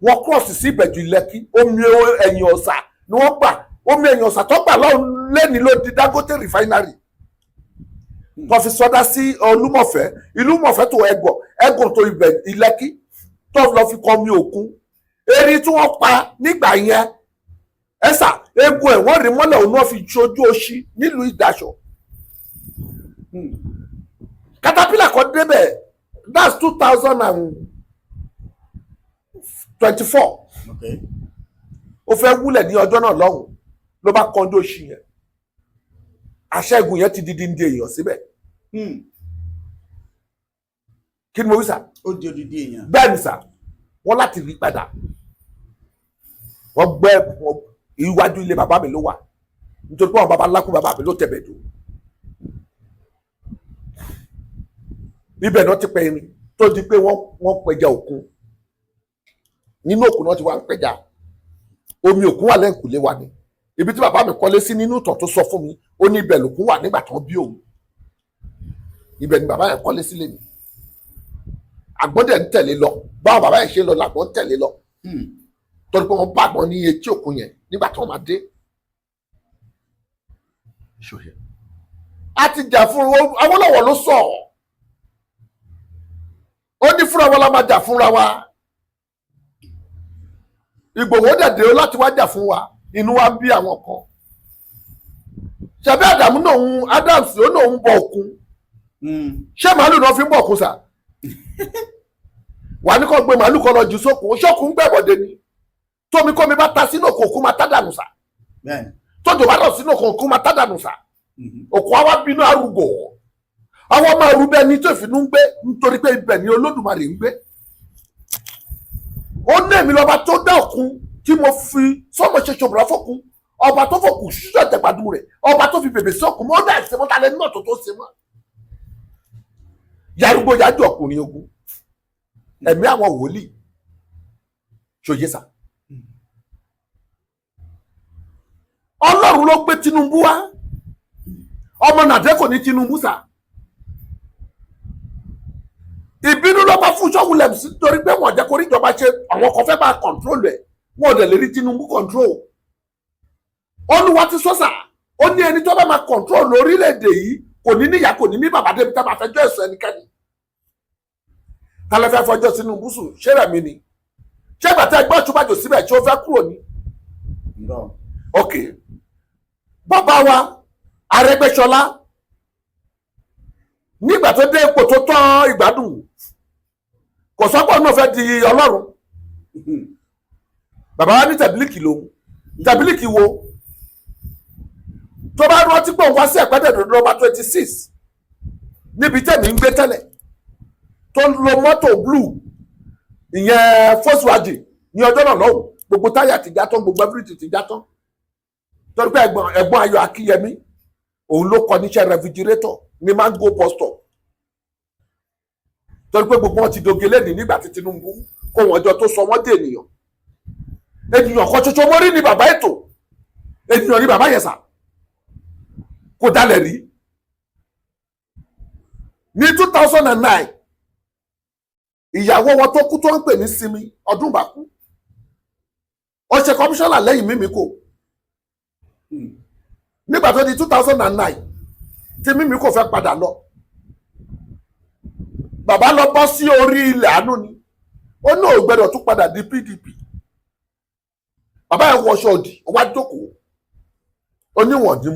wọ́n cross sí Ìbẹ̀jú Lẹ́kí omi ẹ̀yìn ọ̀sà ni wọ́n gbà omi ẹ̀yìn ọ̀sà tó gbà lọ́hùn lẹ́ni ló di Dangote refinery tó fi sọdá sí Olúmọ̀fẹ́ Ìlúmọ̀fẹ́ tó ẹ̀gọ̀ tó Ìlẹ́kí tó lọ fi kọ́ omi òkun erin tí wọ́n pa nígbà yẹn ẹ̀sà egun ẹ̀ wọ́n rí mọ́lẹ̀ òun náà fi ṣojú oṣì nílùú Ìdáṣọ̀. Caterpillar kan débẹ̀ that's 2024. Ó fẹ́ wúlẹ̀ ní ọjọ́ náà lọ́hùn ló bá kọjú oṣì yẹn aṣẹ́gun yẹn ti di díndín èèyàn síbẹ̀. Kí ni mo wí sà? Ó di odidi èèyàn. Bẹ́ẹ̀ ni sà wọ́n láti rí padà wọ́n gbẹ́ iwájú ilé bàbá mi ló wà nítorí pé àwọn baba ńlá kú bàbá mi ló tẹ̀bẹ̀dù. Ibẹ̀ náà ti pẹ́ irin tó di pé wọ́n pẹja òkun nínú òkun náà ti wá ń pẹja omi òkun wà lẹ́ǹkùlé wa ni ibi tí bàbá mi kọ́lé sí nínú ìtàn tó sọ fún mi ó ní ibẹ̀ lòkun wà nígbà tó bí òun ibẹ̀ ni bàbá yẹn kọ́lé sílé mi àgbọ̀dẹ̀ ń tẹ̀lé lọ báwọn bàbá yẹn ṣe lọ làgbọ̀n ń tẹ̀lé lọ torí pé wọ́n bá àgbọ̀n ní etí òkun yẹn nígbà tó máa dé. a ti jà fún Awólọ́wọ̀ ló sọ ó ní fúnra wa la máa jà fúnra wa Ìgbòho dẹ̀dẹ̀ láti wá jà fún wa inú wa bí àwọn kan ṣebí Àdàmú náà Adams ó náà ń bọ òkun ṣé màálù náà fi ń bọ òkun sà wà ní kò gbé màálù kan lọ jù sókun ṣókun gbẹ̀bọ̀dé ni tómi kómi bá ta sínú òkun máa tá dànù sà tójò bá lọ sínú òkun máa tá dànù sà òkun àwa bínú arúgbó àwọn ọmọ arúgbó ẹni tó ìfinú ń gbé nítorí pé ibẹ̀ ni Olódùmarè ń gbé ó ní èmi lọ́ba tó dá òkun tí mo fi sọ́mọ ṣe ṣòbùrà fọ́kun ọba tó fòkù ṣíṣọ́ ìtẹ̀gbàdú rẹ̀ ọba tó fi bèbè sọ́kun mọ́ dá ìṣẹ́ mọ́ta lẹ́nu náà tó ṣe mọ́ yarúgbó yájú ọkùnrin ogun ẹ̀mí àwọn wòlíì ṣòye sà Ọlọ́run ló gbé Tinubu wá ọmọ nàdẹ́ kò ní Tinubu sà ìbínú ló bá fún Ṣọ́wùlẹ̀ sí torí pé wọ́n jẹ́ kó rí ìjọba ṣe àwọn kan fẹ́ bá kọ̀ǹtrólù ẹ̀ wọ́n ò dẹ̀ lè rí Tinubu kọ̀ǹtrólù Olúwa ti sọ́sà ó ní ẹni tó bá máa kọ̀ǹtrólù orílẹ̀-èdè yìí kò ní níyà kò ní ní bàbá débi tá a máa fẹjọ́ ẹ̀sùn ẹnikẹ́ni kálẹ̀ fẹ́ fọjọ́ Tinubu sùn ṣé rẹ̀ mi ni ṣé bàtà ẹgbẹ́ Ọ̀ṣunbàjò síbẹ̀ tí ó fẹ́ kúrò ní. ok bàbá wa Arẹ́gbẹ́ṣọlá nígbà tó dé ipò tó tán ìgbádùn kò sọ́pọ̀ náà fẹ́ di Ọlọ́run bàbá wa ní tẹ̀bílìkì lòun tẹ̀bílìkì wo tó bá rántí pé òun wá sí Ẹ̀pẹ́dẹ̀dọ̀ nọ́mbà 26 níbi tẹ̀mí ń gbé tẹ́lẹ̀ tó ń lo mọ́tò blue ìyẹn Volkswagen ní ọjọ́ náà lọ́wọ́ gbogbo táyà ti já tán gbogbo everything ti já tán torí pé ẹ̀gbọ́n Ayọ̀ Akínyẹmí òun ló kọ níṣẹ́ refrigerator ní Mango bus stop torí pé gbogbo wọn ti doge lẹ́nìí nígbà tí Tinubu kó wọn jọ tó sọ wọ́n dé ènìyàn kan ṣoṣo mórí ni bàbá ètò ènìyàn ni bàbá yẹsà kò dalẹ̀ rí ní 2009 ìyàwó wọn tó kú tó ń pè ní Simi Ọdúnbàkú ó ṣe kọmíṣánná lẹ́yìn Mímíkò nígbà tó di 2009 tí Mímíkò fẹ́ padà lọ bàbá lọ bọ́ sí orí ilẹ̀ àánú ni ó ní ò gbẹ́dọ̀ tún padà di PDP bàbá yẹn wọṣọ òdì wá jókòó ó níwọ̀n ní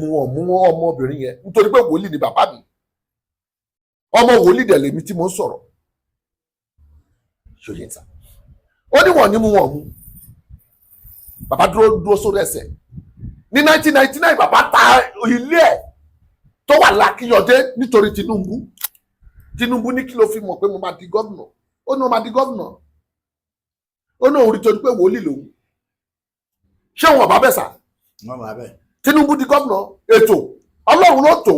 mú ọmọbìnrin yẹn nítorí pé wòlíì ni bàbá mi ọmọ wòlíì dẹ̀ lèmi tí mo ń sọ̀rọ̀ ṣòye ta ó níwọ̀n ní mú bàbá dúró sórí ẹsẹ̀ ní 1999 bàbá ta ilé ẹ̀ tó wà l'Akínyọ̀dé nítorí Tinubu ní kí ló fi mọ̀ pé mo máa di gómìnà ó ní mo máa di gómìnà ó ní òun rí torí pé wòlíì lòun ṣé wọn bá bẹ̀ sà Tinubu di gómìnà ètò Ọlọ́run ló tó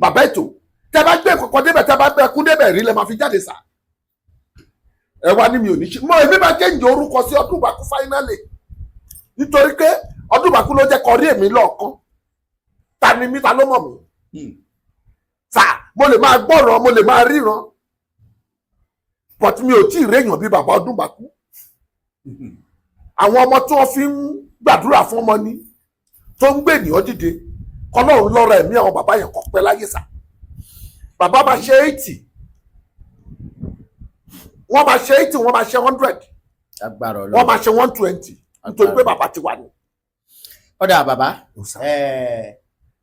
bàbá ètò tẹ bá gbé kọ̀kọ́ débẹ̀ tẹ bá gbé ẹkún débẹ̀ rí lẹ máa fi jáde sà ẹ wá ní mi ò ní ṣe mọ èmi máa jẹ́ǹjẹ́ orúkọ sí Ọdúnbàkú fáínálì nítorí pé Ọdúnbàkú ló jẹ́ kọrí èmi lọ́ọ̀kan ta ni mí ta ló mọ̀ mí sà mo lè máa gbọ́ràn mo lè máa ríran but mi ò tí ì réèyàn bí bàbá Ọdúnbàkú àwọn ọmọ tí wọ́n fi ń gbàdúrà fún ọmọ ní tó ń gbé ènìyàn dìde kọ́lọ́run lọ́rọ̀ ẹ̀mí àwọn bàbá yẹn kọ́ pẹ́ láyé sà bàbá máa ṣe 80 wọ́n máa ṣe 80 wọ́n máa ṣe 100 wọ́n máa ṣe 120 nítorí pé bàbá ti wà ní. ọ̀dà bàbá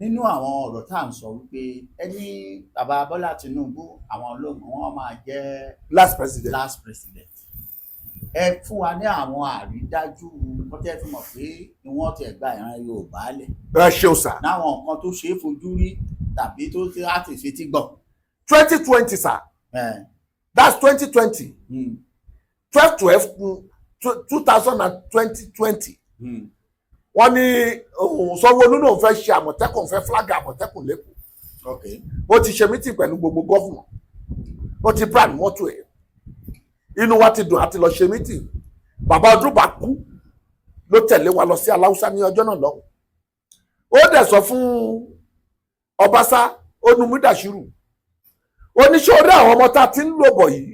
nínú àwọn ọ̀rọ̀ tá à ń sọ wípé ẹni bàbá Bọ́lá Tinubu àwọn ológun wọn máa jẹ́ last president ẹ fún wa ní àwọn àrídájú wọ́n tẹ́ fi mọ̀ pé ni wọ́n ti gba ìran Yorùbá lẹ̀. ẹ ṣeun sà. láwọn nǹkan tó ṣe é fojú rí tàbí tó ṣe láti ṣe tí gbọ̀. 2020 sà. That's 2020. 2020. Wọ́n ní Sanwó-Olú náà fẹ́ ṣe Àmọ̀tẹ́kùn fẹ́ flag Àmọ̀tẹ́kùn lẹ́kọ̀ọ́. Ó ti ṣe mítì pẹ̀lú gbogbo gọ́fùnà. Ó ti brand mọ́tò ẹ̀. Inú wa ti dùn àti lọ ṣe mítì. Bàbá Ọdúnbàkú ló tẹ̀lé wa lọ sí Aláùsá ní ọjọ́ náà lọ́hùn. Ó dẹ̀ sọ fún Ọbaṣá Onúmúdàṣírù. Oníṣẹ́ orí àwọn ọmọ tá a ti ń lò bọ̀ yìí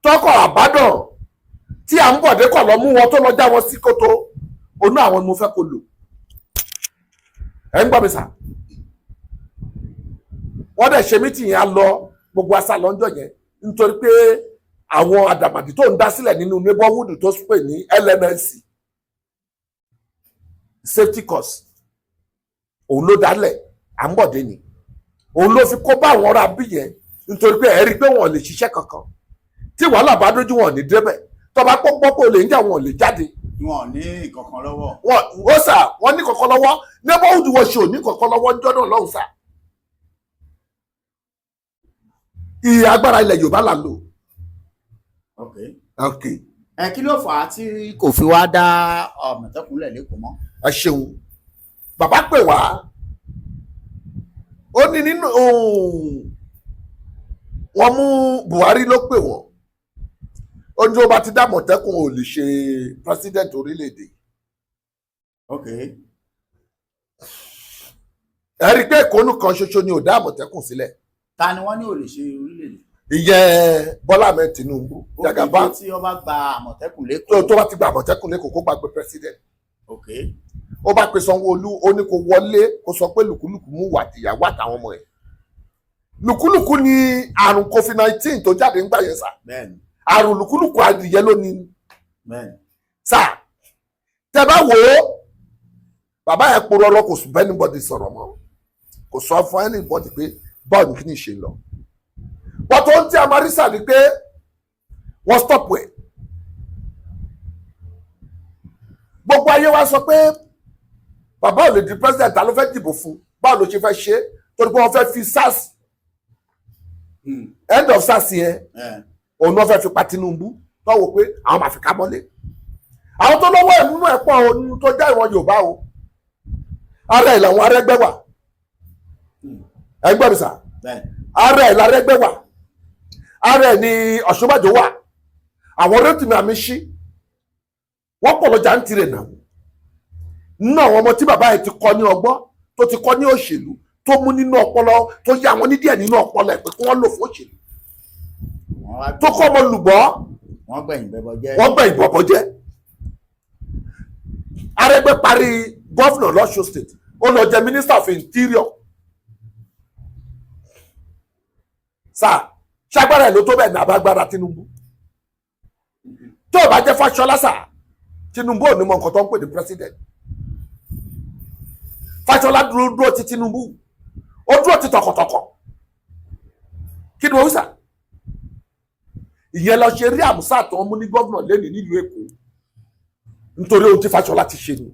tọkọ̀ àbádàn tí à ń bọ̀ dé kọ̀ lọ mú wọn tó lọ já wọn sí kòtò onú àwọn ni mo fẹ́ kó lò ẹ̀ ń gbọ́ mi sà wọ́n dẹ̀ ṣe mítì yẹn á lọ gbogbo àṣà lọ́njọ́ yẹn nítorí pé àwọn àdàmàdì tó ń dá sílẹ̀ nínú neighborhood tó pè ní LNLC safety course òun ló dálẹ̀ à ń bọ̀ dé ni òun ló fi kó bá àwọn ará bí yẹn nítorí pé ẹ rí i pé wọn lè ṣiṣẹ́ kankan tí wàhálà bá dójú wọn ní débẹ̀ tó bá pọ́pọ́ pé olè ń jà wọn lè jáde. wọn ní ìkọ̀kan lọ́wọ́. wọ́n sà wọ́n ní kọ̀kan lọ́wọ́ neighborhood wọ́n ṣe ò ní kọ̀kan lọ́wọ́ ń jọ́nà lọ́hùn sà. ìyè agbára ilẹ̀ Yorùbá là ń lò. ẹ kí ló fà á tí kò fi wá dá Àmọ̀tẹ́kùn lẹ́kọ̀ọ́ mọ́. ẹ ṣeun bàbá pè wá ó ní nínú wọn mú Buhari ló pè wọ́n ó ní ó bá ti dá Àmọ̀tẹ́kùn ò lè ṣe president orílẹ̀-èdè. ẹ rí i pé ìkónú kan ṣoṣo ni ò dá Àmọ̀tẹ́kùn sílẹ̀. ta ni wọ́n ní ò lè ṣe orílẹ̀-èdè. ìyẹn Bọ́lá Ahmed Tinubu Jagaban tí ó bá gba Àmọ̀tẹ́kùn lẹ́kọ̀ọ́. tó bá ti gba Àmọ̀tẹ́kùn lẹ́kọ̀ọ́ kó gbàgbé president. ó bá pe Sanwó-Olú ó ní kó wọlé kó sọ pé lùkúlùkù mú wà tìyàwó àtàwọn ọmọ ẹ̀. lùkúlùkù ni àrùn COVID-19 tó jáde ń gbà yẹn sà. àrùn lùkúlùkù adìyẹ lónìí. sà tẹ bá wò ó bàbá yẹn porọ lọ kò sùn bẹ́ẹ̀ anybody sọ̀rọ̀ mọ́ kò sọ fún anybody pé báwo ni kí ni ṣe lọ. wọ́n tó ń tí amarisa ni pé wọ́n stop ẹ̀. gbogbo ayé wa sọ pé bàbá ò lè di president ta ló fẹ́ dìbò fún báwo ló ṣe fẹ́ ṣe torí pé wọ́n fẹ́ fi SARS end of SARS yẹn òun náà fẹ́ fi pa Tinubu tọ́wọ́ pé àwọn máa fi ká mọ́lé àwọn tó lọ́wọ́ ẹ̀ nínú ẹ̀pọ̀ ohun tó já ìwọ̀n Yorùbá o ara ẹ̀ làwọn Arẹ́gbẹ́ wà ẹgbẹ́ mi sà ara ẹ̀ làrẹ́gbẹ́ wà ara ẹ̀ ni Ọ̀ṣínbàjò wà àwọn Rótìmí Àmíṣí wọ́n pọ̀ lọ́jà ń tirẹ̀ náà nínú àwọn ọmọ tí bàbá ẹ̀ ti kọ́ ní ọgbọ́n tó ti kọ́ ní òṣèlú tó mú nínú ọpọlọ tó yá wọn ní díẹ̀ nínú ọpọlọ ẹ̀ pé kí wọ́n lò fún òṣèlú tó kọ́ ọmọ lùbọ́ wọ́n gbẹ̀yìn bọ̀bọ̀ jẹ́ Arẹ́gbẹ́ parí gọ́fìnà l'Ọ̀ṣun state ó lọ jẹ minister of interior sáà ṣagbára ẹ̀ ló tó bẹ́ẹ̀ ní abágbára Tinubu tó o bá jẹ́ Fáṣọlá sáà Tinubu ò ní mọ nǹkan tó ń pè ní president Fáṣọlá dúró ti Tinubu ó dúró ti tọkàntọkàn kí ni wọ́n sà ìyẹn lọ ṣe rí àmúsà tó ń mú ní gọ́vnà lẹ́nìí nílùú Èkó nítorí ohun tí Fáṣọlá ti ṣe ni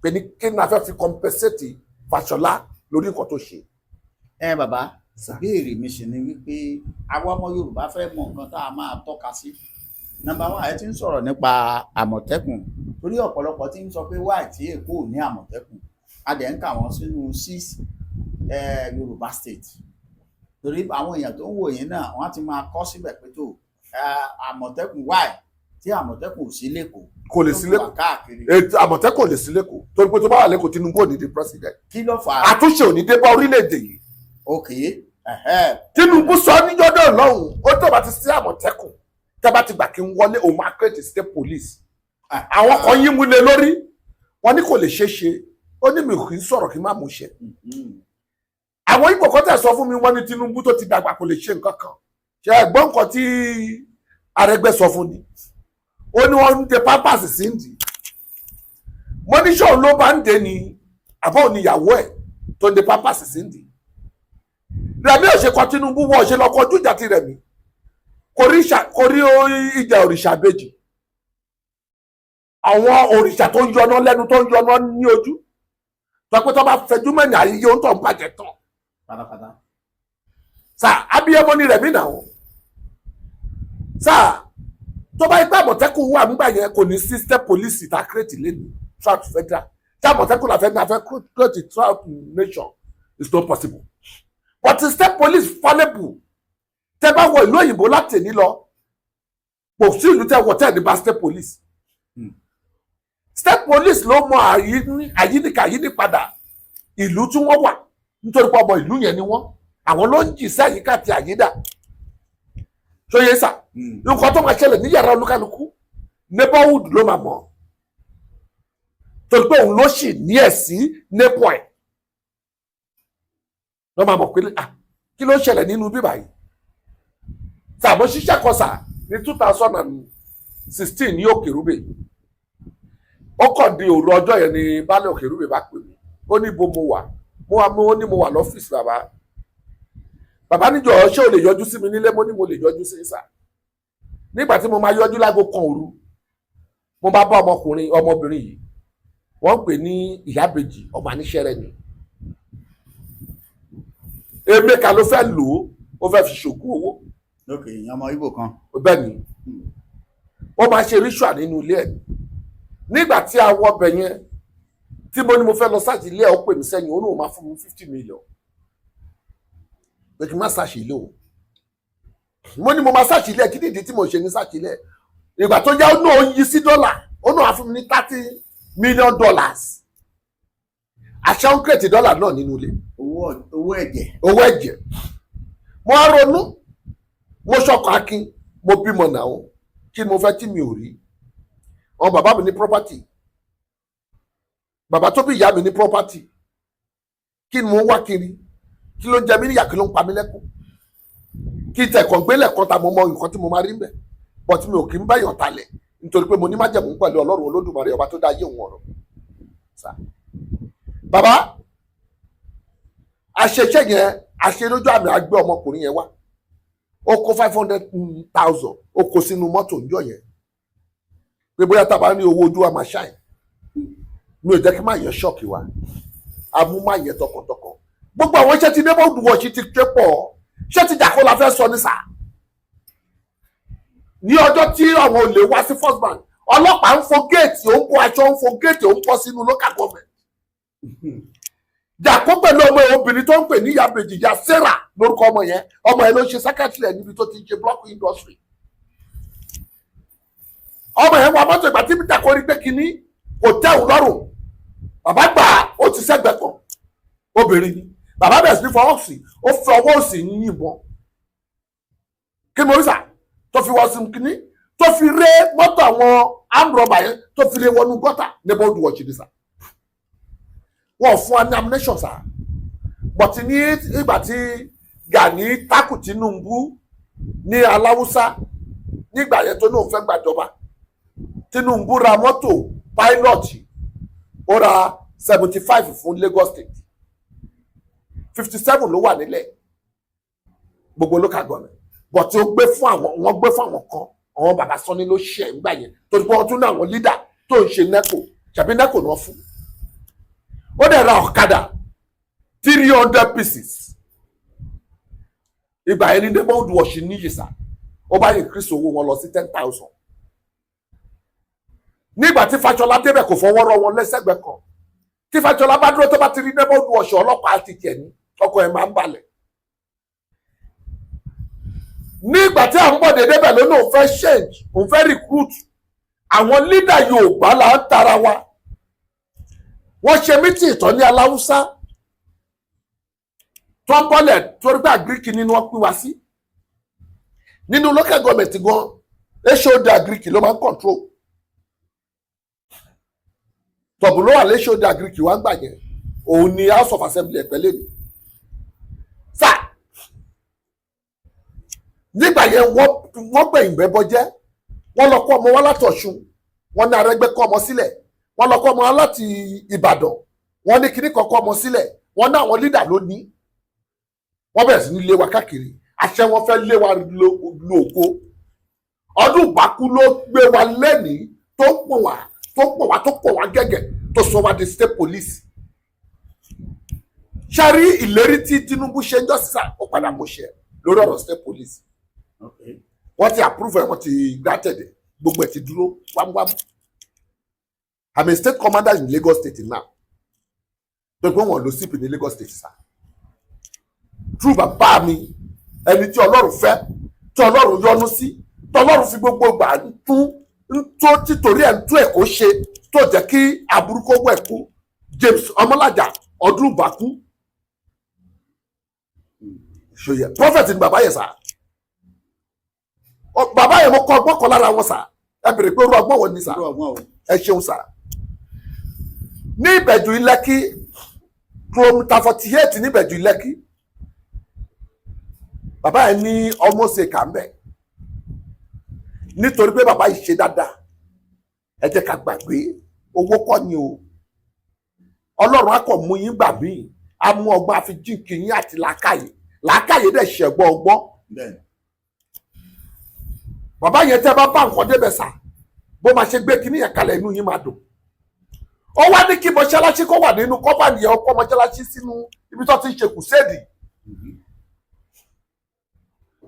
pé ní kí ni a fẹ́ fi compensate Fáṣọlá lórí nǹkan tó ṣe. Bàbá ìbéèrè mi sì ni wípé àwọn ọmọ Yorùbá fẹ́ mọ nǹkan tá a máa tọ́ka sí. Nọ́mbà 1 ẹ ti ń sọ̀rọ̀ nípa Àmọ̀tẹ́kùn torí ọ̀pọ̀lọpọ̀ ti ń sọ pé wáì tí Èkó ò ní Àmọ̀tẹ́kùn a dẹ̀ ń kà wọ́n sínú 6 Yorùbá state torí àwọn èèyàn tó ń wò yín náà wọ́n ti máa kọ́ síbẹ̀ pé tó Àmọ̀tẹ́kùn wáì tí Àmọ̀tẹ́kùn ò sí lẹ́kọ̀ọ́ kò lè sí lẹ́kọ̀ọ́ Àmọ̀tẹ́kùn ò lè sí lẹ́kọ̀ọ́ torí pé tó bá wà lẹ́kọ̀ọ́ Tinubu ò ní di president kí ló fà á àtúnṣe ò ní dé bá orílẹ̀-èdè yìí. ok Tinubu sọ níjọ́dọ̀ lọ́hùn ó tó bá ti sí Àmọ̀tẹ́kùn tẹ́ bá ti gbà kí n wọlé òun máa create state police àwọn kan yín mú lé lórí wọn ní kò lè ṣeé ṣe ó ní mi ò kì í sọ̀rọ̀ kí n má mú ṣe àwọn ipò kan tẹ̀ sọ fún mi wọ́n ní Tinubu tó ti dàgbà kò lè ṣe nǹkan kan ṣe ẹ̀gbọ́n nǹkan tí Arẹ́gbẹ́ sọ fún ni ó ní wọ́n ń de pampers sí ndì mo ní ṣọ́ọ̀ ló bá ń de ni àbọ̀ oníyàwó ẹ̀ tó ń de pampers sí ndì Rẹ̀mí ò ṣe kọ Tinubu wọ́n ò ṣe lọ kọjú ìjà ti Rẹ̀mí kò rí ìjà òrìṣà bèjì àwọn òrìṣà tó ń yọná lẹ́nu tó ń yọná ní ojú tó pé tó bá fẹjú mẹ́rin àyíyé ó ń tọ̀ ń bàjẹ́ tán pátápátá sáà abiyamọ ni Rẹ̀mí náà sáà tó bá ipá Àmọ̀tẹ́kùn wà nígbà yẹn kò ní system police ta create lẹ́nu throughout federal tí Àmọ̀tẹ́kùn la fẹ́ ní afẹ́ create throughout nation is not possible but state police fallible tẹ́ bá wọ ìlú òyìnbó láti ní lọ kò sí ìlú tẹ́ wọ tẹ́ ní bá state police state police ló mọ àyínípadà ìlú tí wọ́n wà nítorí pé ọmọ ìlú yẹn ni wọ́n àwọn ló ń jì sí àyíká àti àyídà ṣóyè sà nǹkan tó máa ṣẹlẹ̀ ní yàrá olúkálukú neighborhood ló máa mọ̀ torí pé òun ló sì ní ẹ̀ sí neighbor ẹ̀ ló máa mọ̀ pé kí ló ṣẹlẹ̀ nínú bíbá yìí sàbọ̀ ṣiṣẹ́ kan sà ní 2016 ní Òkèrúbè ó kàn di òru ọjọ́ yẹn ní baálé Òkèrúbè bá pè mí ó ní ibo mo wà ó ní mo wà lọ́fíìsì bàbá níjọ ṣé o lè yọjú sí mi nílé mo ní mo lè yọjú sí sà nígbà tí mo máa yọjú láago kan òru mo bá bá ọmọbìnrin yìí wọ́n ń pè ní Ìyábẹ̀jì ọmọ Aníṣẹ́rẹ́ ni Emeka ló fẹ́ lò ó fẹ́ fi ṣògùn owó. ok ìyẹn ọmọ Ìgbò kan. bẹ́ẹ̀ ni ó máa ṣe ritual nínú ilé ẹ̀ nígbà tí a wọ ọbẹ̀ yẹn tí mo ní mo fẹ́ lọ sáàjì ilé ẹ̀ ó pè mí sẹ́yìn ó ní òun máa fún mi 50 million pé kí n má sáàṣì ilé o mo ní mo máa sáàṣì ilé ẹ̀ kí nìdí tí mo ṣe ní sáàṣì ilé ẹ̀ ìgbà tó yá ó ní òun yí sí dọ́là ó ní òun á fún mi ní $30 million àṣà ń kírètì dọ́là náà nínú ilé. owó ẹ̀jẹ̀ mo á ronú mo ṣọkàn akin mo bímọ náà kí ni mo fẹ́ tí mi ò rí àwọn bàbá mi ní property bàbá tó bí ìyá mi ní property kí ni mo ń wá kiri kí ló ń jẹ mí níyà kí ló ń pa mí lẹ́kùn kí n tẹ̀kọ̀ gbélé kan ta mo mọ nǹkan tí mo máa rí mbẹ̀ but mi ò kí ń báyọ̀ talẹ̀ nítorí pé mo ní májẹ̀mú pẹ̀lú Ọlọ́run Olódùmarè ọba tó dá ayé òun ọ̀rọ̀ bàbá àṣeṣe yẹn àṣelójú àmì àgbẹ̀ ọmọkùnrin yẹn wá ó kó 500,000 ó kó sínú mọ́tò ńjọ́ yẹn pé bóyá tàbá ní owó ojú wa máa ṣáì mi ò jẹ́ kí máa yẹ ṣọ́ọ̀kì wa amú máa yẹ tọkàntọkàn gbogbo àwọn iṣẹ́ tí neighborhood watch ti ké pọ̀ ṣé ti jà kó la fẹ́ sọ ní sà ní ọjọ́ tí àwọn olè wá sí First Bank ọlọ́pàá ń fọ géètì ó ń kó aṣọ ń fọ géètì ó ń kọ́ sínú local government. Jàkó pẹ̀lú ọmọ ẹ̀ obìnrin tó ń pè ní Ìyábẹ̀jì ìyá Sarah lórúkọ ọmọ yẹn ló ń ṣe secretary níbi tó ti ń ṣe block industry. ọmọ yẹn wà mọ́tò ìgbà tí Peter kò rí pé kínní kò tẹ́ òun lọ́rùn bàbá gbà ó ti sẹ́gbẹ̀ẹ́ kan obìnrin ni bàbá bẹ̀rẹ̀ sí fọwọ́ sí ó fi ọwọ́ òsì yìnbọn kí mo rí sà tó fi wọ́n sí kínní tó fi ré mọ́tò àwọn amrọ̀bà yẹn tó fi ré wọnú gọ́tà neighborhood watch ni sà wọ́n fún wa ní ammunition sà bọ̀tí ní ìgbà tí Gani takù Tinubu ní aláwùsá nígbà yẹn tó ní òun fẹ́ gbàjọba Tinubu ra mọ́tò pilot ó ra 75 fún Lagos State 57 ló wà nílẹ̀ gbogbo local government but ó gbé fún àwọn wọ́n gbé fún àwọn kan àwọn bàbá Sanni ló ṣe ẹ̀ ńgbà yẹn torí pé wọ́n tún ní àwọn leader tó ń ṣe NECO ṣàbí NECO náà fún ó dẹ̀ ra ọ̀kadà 300 pieces ìgbà yẹn ní neighborhood watch níyì sá ó bá increase owó wọn lọ sí 10,000 nígbà tí Fáṣọlá débẹ̀ kò fọwọ́ rọ́ wọn lẹ́sẹ̀gbẹ́ kan tí Fáṣọlá bá dúró tó bá ti rí neighborhood watch ọlọ́pàá ti tiẹ̀ ní ọkọ̀ ẹ̀ máa ń balẹ̀ nígbà tí àwọn bọ̀dé débẹ̀ ló ní òun fẹ́ change òun fẹ́ recruit àwọn leader Yorùbá là ń tara wa wọ́n ṣe meeting ìtọ́ ní aláwùsá tó ń bọ́lẹ̀ torí pé àgíríkì nínú wọn pín wá sí nínú local government gan HOD àgíríkì ló máa ń control tọ̀bù ló wà HOD àgíríkì wá ń gbà yẹn òun ni House of Assembly ẹ̀pẹ́lẹ́ mi sá nígbà yẹn wọ́n gbẹ̀yìn bẹ́bọ jẹ́ wọ́n lọ kó ọmọ wá láti Ọ̀ṣun wọ́n ní Arẹ́gbẹ́ kó ọmọ sílẹ̀ wọ́n lọ kó ọmọ láti Ìbàdàn wọ́n ní kíní kọ́kọ́ ọmọ sílẹ̀ wọ́n ní àwọn lídà ló ní wọ́n bẹ̀rẹ̀ sí ní lé wa káàkiri àṣẹ wọn fẹ́ lé wa lóko ọdún ìbákú ló gbé wa lẹ́nìí tó pọ̀ wá gẹ́gẹ́ tó sọ wá di state police ṣáàrí ìlérí tí Tinubu ṣe ń jọ sísà ó padà mọ̀ ṣe lórí ọ̀rọ̀ state police wọ́n ti approve ẹ̀ wọ́n ti granted gbogbo ẹ̀ ti dúró wámúwámú. I'm a state commander in Lagos State now. Tó gbé wọn lọ sípò ní Lagos State sá. True bàbá mi ẹni tí Ọlọ́run fẹ́ tí Ọlọ́run yọ́nú sí tí Ọlọ́run fi gbogbo gbà tó títorí ẹ̀ ń tún ẹ̀kọ́ ṣe tó jẹ́ kí aburúkọ wọ̀ ẹ̀kú James Ọmọlájà ọdún ìbákú. Ṣòye prophet ni bàbá yẹn sá. Bàbá yẹn mo kọ́ ọgbọ́n kan lára wọn sá. Ẹ bèrè pé irú ọgbọ́n wọn ni sá. Ẹ ṣeun sá. Ní Ìbẹ̀jú Lẹ́kì kìlómítà 48 ní Ìbẹ̀jú Lẹ́kì bàbá yẹn ní ọmọ ṣe kà ń bẹ̀ nítorí pé bàbá yìí ṣe dáadáa ẹ jẹ́ ká gbàgbé owó kọ́ ni o Ọlọ́run á kọ̀ mú yín gbà mí á mú ọgbọ́n àfi jíǹkì yín àti làákàyè dẹ̀ ṣẹ̀gbọ́n ọgbọ́n bàbá yẹn tẹ́ bá nǹkan débẹ̀ sà bó máa ṣe gbé kíní yẹn kalẹ̀ inú yín máa dùn ó wá ní kí mọ́ṣáláṣí kó wà nínú kọ́mpánì yẹn ọkọ̀ mọ́ṣáláṣí sínú ibi tó ti ń ṣe kùsẹ́ẹ̀dì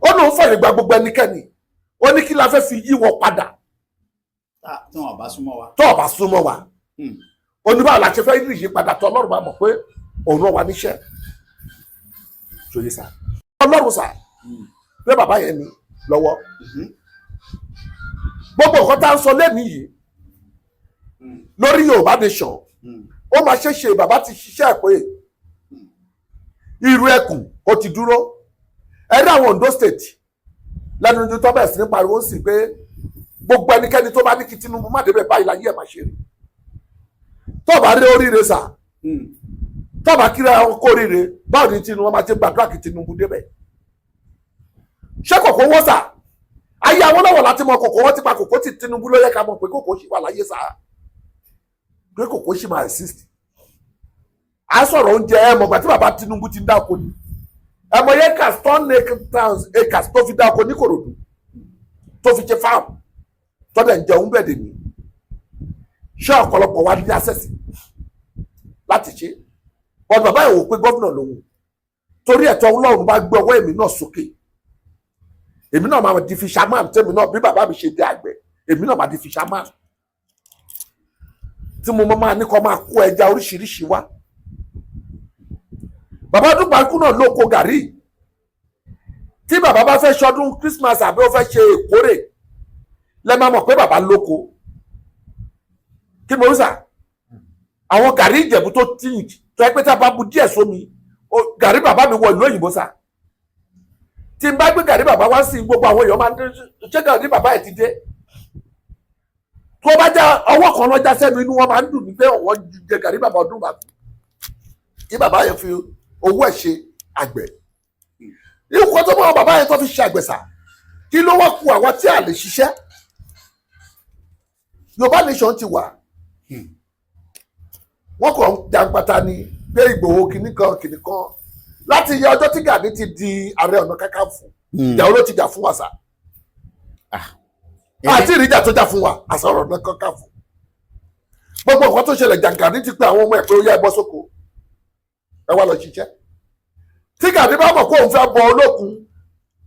ó ní òun fẹ̀rẹ̀ gba gbogbo ẹnikẹ́ni ó ní kí la fẹ́ fi yí wọn padà tí wọn bá súnmọ́ wa tó bá súnmọ́ wa ó ní báwo la ṣe fẹ́ rí ìyípadà tó Ọlọ́run bá mọ̀ pé òun rán wa níṣẹ́ ṣòye sá Ọlọ́run sá pé bàbá yẹn ní lọ́wọ́ gbogbo nǹkan tá à ń sọ lẹ́nu yìí lórí Yorùbá nation ó máa ṣe bàbá ti ṣiṣẹ́ ẹ̀ pé irú ẹkùn ó ti dúró ẹ̀rí àwọn Ondo state lẹ́nu ojú tó bẹ̀rẹ̀ sí ní pariwo sí pé gbogbo ẹnikẹ́ni tó bá ní kí Tinubu má débẹ̀ báyìí láyé ẹ̀ máa ṣe rí tó bá rí oríire sà tó bá kíra kó oríire báwo ni Tinubu máa ṣe gbàdúrà kí Tinubu débẹ̀ ṣé kòkó wọ́n sà ayé àwọn lọ́wọ́ láti mọ kòkó wọ́n ti pa kòkó tí Tinubu ló yẹ ká mọ̀ pé kòkó ṣì wà láyé sà pé kòkó ṣì máa exist à sọ̀rọ̀ oúnjẹ ẹ̀ mọ̀gbà tí bàbá Tinubu ti ń dáko ni ẹmọ yẹ acres 10 acres tó fi dáko ní Kòròdú tó fi ṣe farm tó dẹ̀ ń jẹun bẹ́ẹ̀ dè ní ṣé ọ̀pọ̀lọpọ̀ wa ní access láti ṣe wọn bàbá yẹn wò pé gómìnà lòun torí ẹ̀tọ́ Ọlọ́run bá gbé ọwọ́ èmi náà sókè èmi náà máa di fisherman tèmi náà bí bàbá mi ṣe di àgbẹ̀ èmi náà máa di fisherman tí mo máa ní kó máa kó ẹja oríṣiríṣi wá. Bàbá Dúgbàkú náà ló kó gàrí tí bàbá bá fẹ́ ṣọdún Christmas àbí ó fẹ́ ṣe ìkórè lẹ máa mọ̀ pé bàbá lóko kí mo rí sà àwọn gàrí Ìjẹ̀bú tó tíì tó ẹ pé tá a bá bu díẹ̀ sómi gàrí bàbá mi wọ ìlú òyìnbó sà tí n bá gbé gàrí bàbá wá sí gbogbo àwọn èèyàn máa ń ṣe gàrí bàbá ẹ̀ ti dé tó bá já ọwọ́ kan lọ́jà sẹ́nu inú wọn máa ń dùn ní pé wọ́n jẹ gàrí bàbá Dúgbàkú kí bàbá yẹn fi owó ẹ̀ ṣe àgbẹ̀ ikú tó mọ bàbá yẹn tó fi ṣe àgbẹ̀ sà kí ló wá ku àwọn tí a lè ṣiṣẹ́ Yorùbá nation ti wà wọ́n kàn ń jàǹpátá ni pé Ìgbòho kìnnìkan láti yẹ ọjọ́ tí Gani ti di Ààrẹ Ọ̀nà Kakanfò ìjà ló ti jà fún wa sà àti ìrìjà tó jà fún wa àsọ̀rọ̀ Ọ̀nà Kakanfò gbogbo nǹkan tó ṣẹlẹ̀ Gani ti pé àwọn ọmọ ẹ̀ pé ó yá ẹ bọ́ sóko ẹ wá lọ ṣiṣẹ́ tí Gani bá mọ̀ kó òun fẹ́ bọ olókun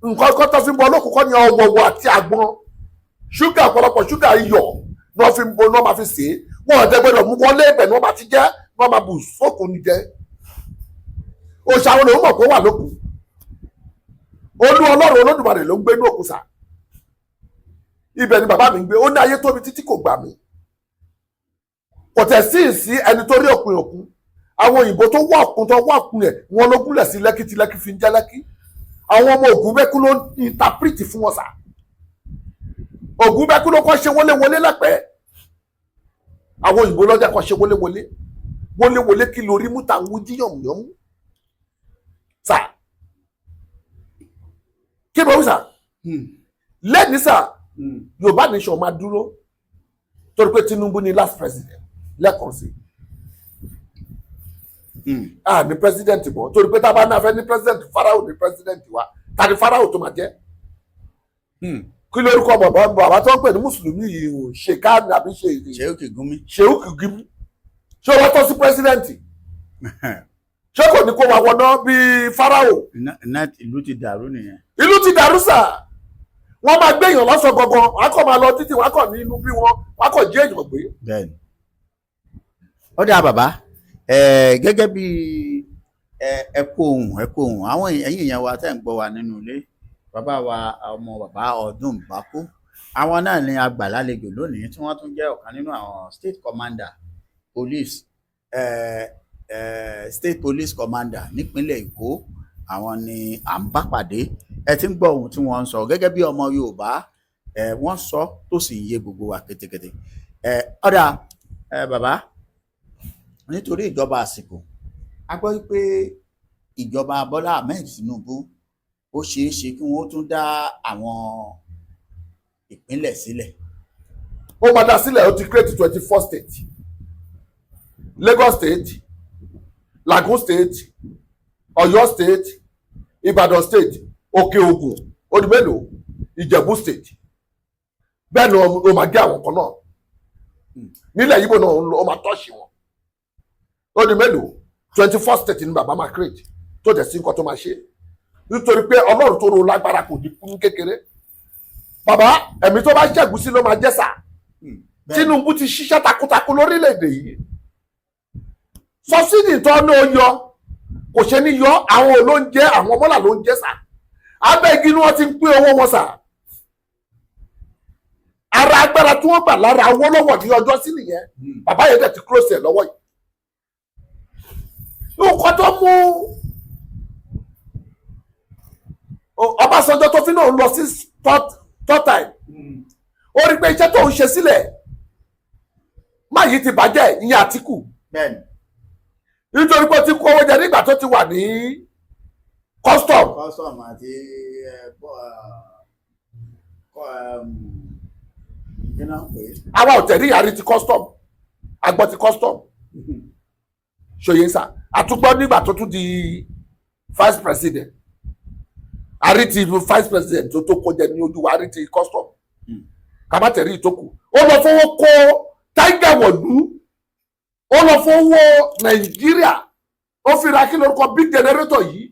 nǹkan kan tó fi bọ olókun kọ́ ni ọ̀wọ̀wọ̀ àti àgbọn ṣúgà ọ̀pọ̀lọpọ̀ ṣúgà iyọ̀ ni wọ́n fi ń bo ní wọ́n máa fi sè é wọ́n ọ̀dẹ́ gbọ́dọ̀ mú wọlé ibẹ̀ ni wọ́n máa ti jẹ́ wọ́n máa bù sókun ní jẹ́ òṣàwọn lòun mọ̀ pé ó wà lókun olú Ọlọ́run Olódùmarè ló ń gbé ní òkun sà ibẹ̀ ni bàbá mi ń gbé ó ní ayé tóbi títí kò gbà mí kò tẹ̀ sí ìsí ẹni tó rí òpin òkun àwọn òyìnbó tó wà òkun rẹ̀ wọn ló gúnlẹ̀ sí Lẹ́kì tí Lẹ́kì fi ń jẹ́ Lẹ́kì àwọn ọmọ Ògúnbẹ́kú ló ń ìntàpírìtì fún wọn sà Ògúnbẹ́kú ló kọ́ ṣe wọléwọlé lẹ́pẹ́ àwọn òyìnbó lọ́jà kọ́ ṣe wọléwọlé kí lórí mú ta ń wú jíyànmùyànmú sà kí ló ń sà lẹ́ni sà Yorùbá nation máa dúró torí pé Tinubu ni last president lẹ́ẹ̀kan sí ní president bọ̀ torí pé tá a bá náà fẹ́ ní president Fáráò ní president wa tàbí Fáráò tó máa jẹ́ kí lórúkọ bàbá tó ń pè ní mùsùlùmí yìí ò ṣe káàdì àbí ṣe èdè Ṣèyíkì Gumi ṣé wọ́n tọ́ sí president ṣé kò ní kó máa wọná bíi Fáráò. ìlú ti dàrú nìyẹn. ìlú ti dàrú sà wọ́n máa gbé èèyàn lọ́sọ̀ gangan wọ́n á kàn máa lọ títí wọ́n á kàn ní inú bí wọ́n á kàn jí èèyàn gbé. bẹ́ẹ̀ni ó dáa bàbá gẹ́gẹ́ bí ẹkọ ohun àwọn ẹ̀yin èèyàn wa tẹ́ ń gbọ́ wa nínú ilé bàbá wa ọmọ bàbá Ọdúnbàkú àwọn náà ní agbàlálejò lónìí tí wọ́n tún jẹ́ ọ̀kan nínú àwọn state police commander nípínlẹ̀ Èkó àwọn ni à ń bá pàdé ẹ ti ń gbọ́ ohun tí wọ́n ń sọ gẹ́gẹ́ bí ọmọ Yorùbá wọ́n sọ tó sì ń yé gbogbo wa kétékété ọ̀dà bàbá nítorí ìjọba àsìkò a gbọ́ pé ìjọba Bọ́lá Ahmed Tinubu ó ṣeé ṣe kí wọ́n tún dá àwọn ìpínlẹ̀ sílẹ̀. ó máa dá sílẹ̀ ó ti create 24 state Lagos state Lagos state Ọ̀yọ́ state Ìbàdàn state Òkè Ògùn odùmẹ́lò Ìjẹ̀bú state bẹ́ẹ̀ ni ó máa gé àwọn kan náà nílẹ̀ Yíbò náà ó máa tọ́ṣì wọn odùmẹ́lò 24 state ni bàbá máa create tó dẹ̀ sí nǹkan tó máa ṣe nítorí pé Ọlọ́run tó ro lágbára kò ní kú ní kékeré bàbá ẹ̀mí tó bá ṣẹ́gun sí ló máa jẹ́ sà Tinubu ti ṣiṣẹ́ takuntakun lórílẹ̀‐èdè yìí sọ́sídì tó ní ó yọ kò ṣe ní yọ àwọn olóúnjẹ àwọn mọ́là ló ń jẹ́ sà abẹ́gi ni wọ́n ti ń pín owó wọn sà ara agbára tí wọ́n gbà lára Awólọ́wọ̀ ní ọjọ́ sí nìyẹn bàbá yẹn dẹ̀ ti close ẹ̀ lọ́wọ́ yìí nǹkan tó mú Ọbásanjọ́ tó fi náà lọ sí third time ó rí pé iṣẹ́ tó ń ṣe sílẹ̀ máa yìí ti bàjẹ́ ìyẹn Àtíkù nítorí pé ó ti kó owó jẹ nígbà tó ti wà ní custom àti àwa ò tẹ̀lé ìyàrí ti custom agbọ́ ti custom ṣòye sá àtúgbọ́ nígbà tó tún di vice president àrí ti vice president tó kó jẹ ní ojú wa àrí ti custom kàmátẹ̀rí ìtókù ó lọ fowó kó tiger wọ̀lú ó lọ fowó Nàìjíríà ó fi ra kí lórúkọ big generator yìí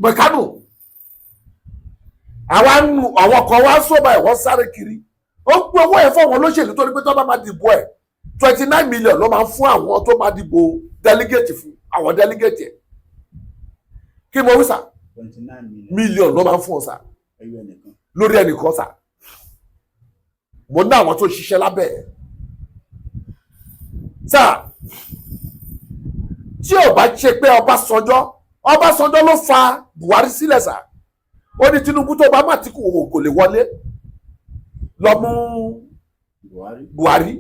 mẹ̀kánù àwọn kan wá sọ́ba ẹ̀ wọ́n sáré kiri ó gbé owó ẹ̀ fún àwọn olóṣèlú tó ní pé tó bá máa dìbò ẹ̀ 29 million ló máa fún àwọn tó máa dìbò delegate fún àwọn delegate ẹ̀ kí mo wí sà 29 million ló máa fún ọ sà ẹyọ ẹnìkan lórí ẹnìkan sà mo ní àwọn tó ṣiṣẹ́ lábẹ́ ẹ̀ sà tí ò bá ṣe pé Ọbásanjọ́ ló fa Buhari sílẹ̀ sà ó ní Tinubu tó bá má tí kò lè wọlé lọ mú Buhari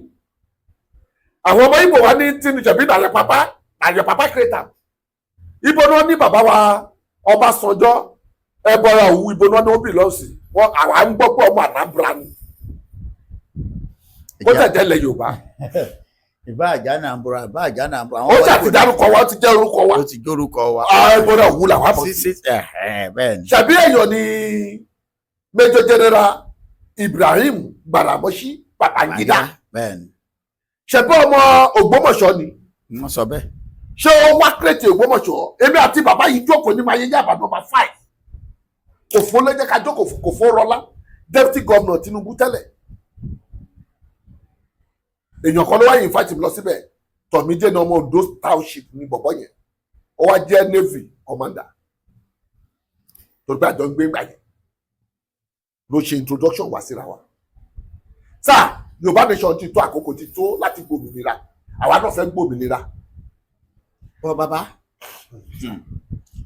àwọn ọmọ Ìgbò wa ní Tinubu nàyẹ pápá kẹta ibo náà ní bàbá wa Ọbásanjọ́ ẹbọra òwú ibo náà ní ó bì lọ́sì wọn àwa ń gbọ́ pé ọmọ Anambra ni ó tẹ̀jẹ̀ lẹ̀ Yorùbá ìbá àjánà àbúrò ó jà ti dárúkọ wa ó ti jẹ́ orúkọ wa ó ti jórúkọ wa ẹbọra òwú làwọn àbọ̀ sí bẹ́ẹ̀ ni ṣàbí èèyàn ni Major General Ibrahim Gbàràmọ́sí Babangida bẹ́ẹ̀ ni ṣẹ̀bí ọmọ Ògbómọ̀ṣọ́ ni wọ́n sọ bẹ́ẹ̀ ṣé ó wá kírètì Ògbómọ̀ṣọ́ èmi àti bàbá yìí jókòó ní Mayẹyẹ Àbá nọ́mbà 5 kò fún lẹ́jẹ́ ká jókòó kò fún Rọlá deputy governor Tinubu tẹ́lẹ̀ èèyàn kan ló wáyé invite mi lọ síbẹ̀ Tọ̀mídé ní ọmọ Ondo township ní bọ̀bọ̀ yẹn ó wá jẹ́ navy commander tó gbé àjọ ń gbé ńgbà yẹn ló ṣe introduction wá síra wa sáà Yorùbá nation ti tó àkókò ti tó láti gbòmìnira àwa náà fẹ́ gbòmìnira. ọ bàbá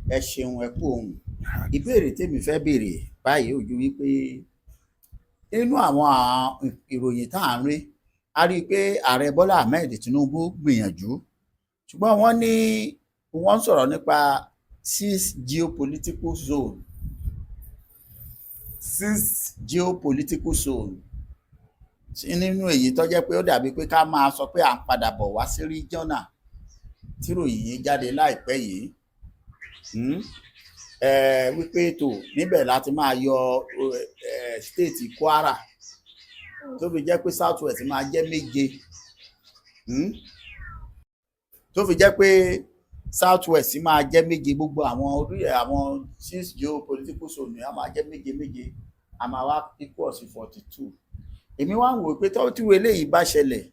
ẹ ṣeun ẹ kú ohun ìbéèrè tèmi fẹ́ béèrè báyìí ojú wípé nínú àwọn ìròyìn tá à ń rí a rí i pé ààrẹ Bọ́lá Ahmed Tinubu gbìyànjú ṣùgbọ́n wọ́n ní wọ́n ń sọ̀rọ̀ nípa 6 geopolitical zone 6 geopolitical zone nínú èyí tó jẹ́ pé ó dàbí pé ká máa sọ pé à ń padà bọ̀ wá sí regional tíròyìn yìí jáde láìpẹ́ yìí wípé tó níbẹ̀ láti máa yọ state Kwara tó fi jẹ́ pé South West máa jẹ́ 7 tó fi jẹ́ pé South West máa jẹ́ 7 gbogbo àwọn 6 geopolitical zone a máa jẹ́ 7 a máa wá equal sí 42 èmi wá ń wò pé tí eléyìí bá ṣẹlẹ̀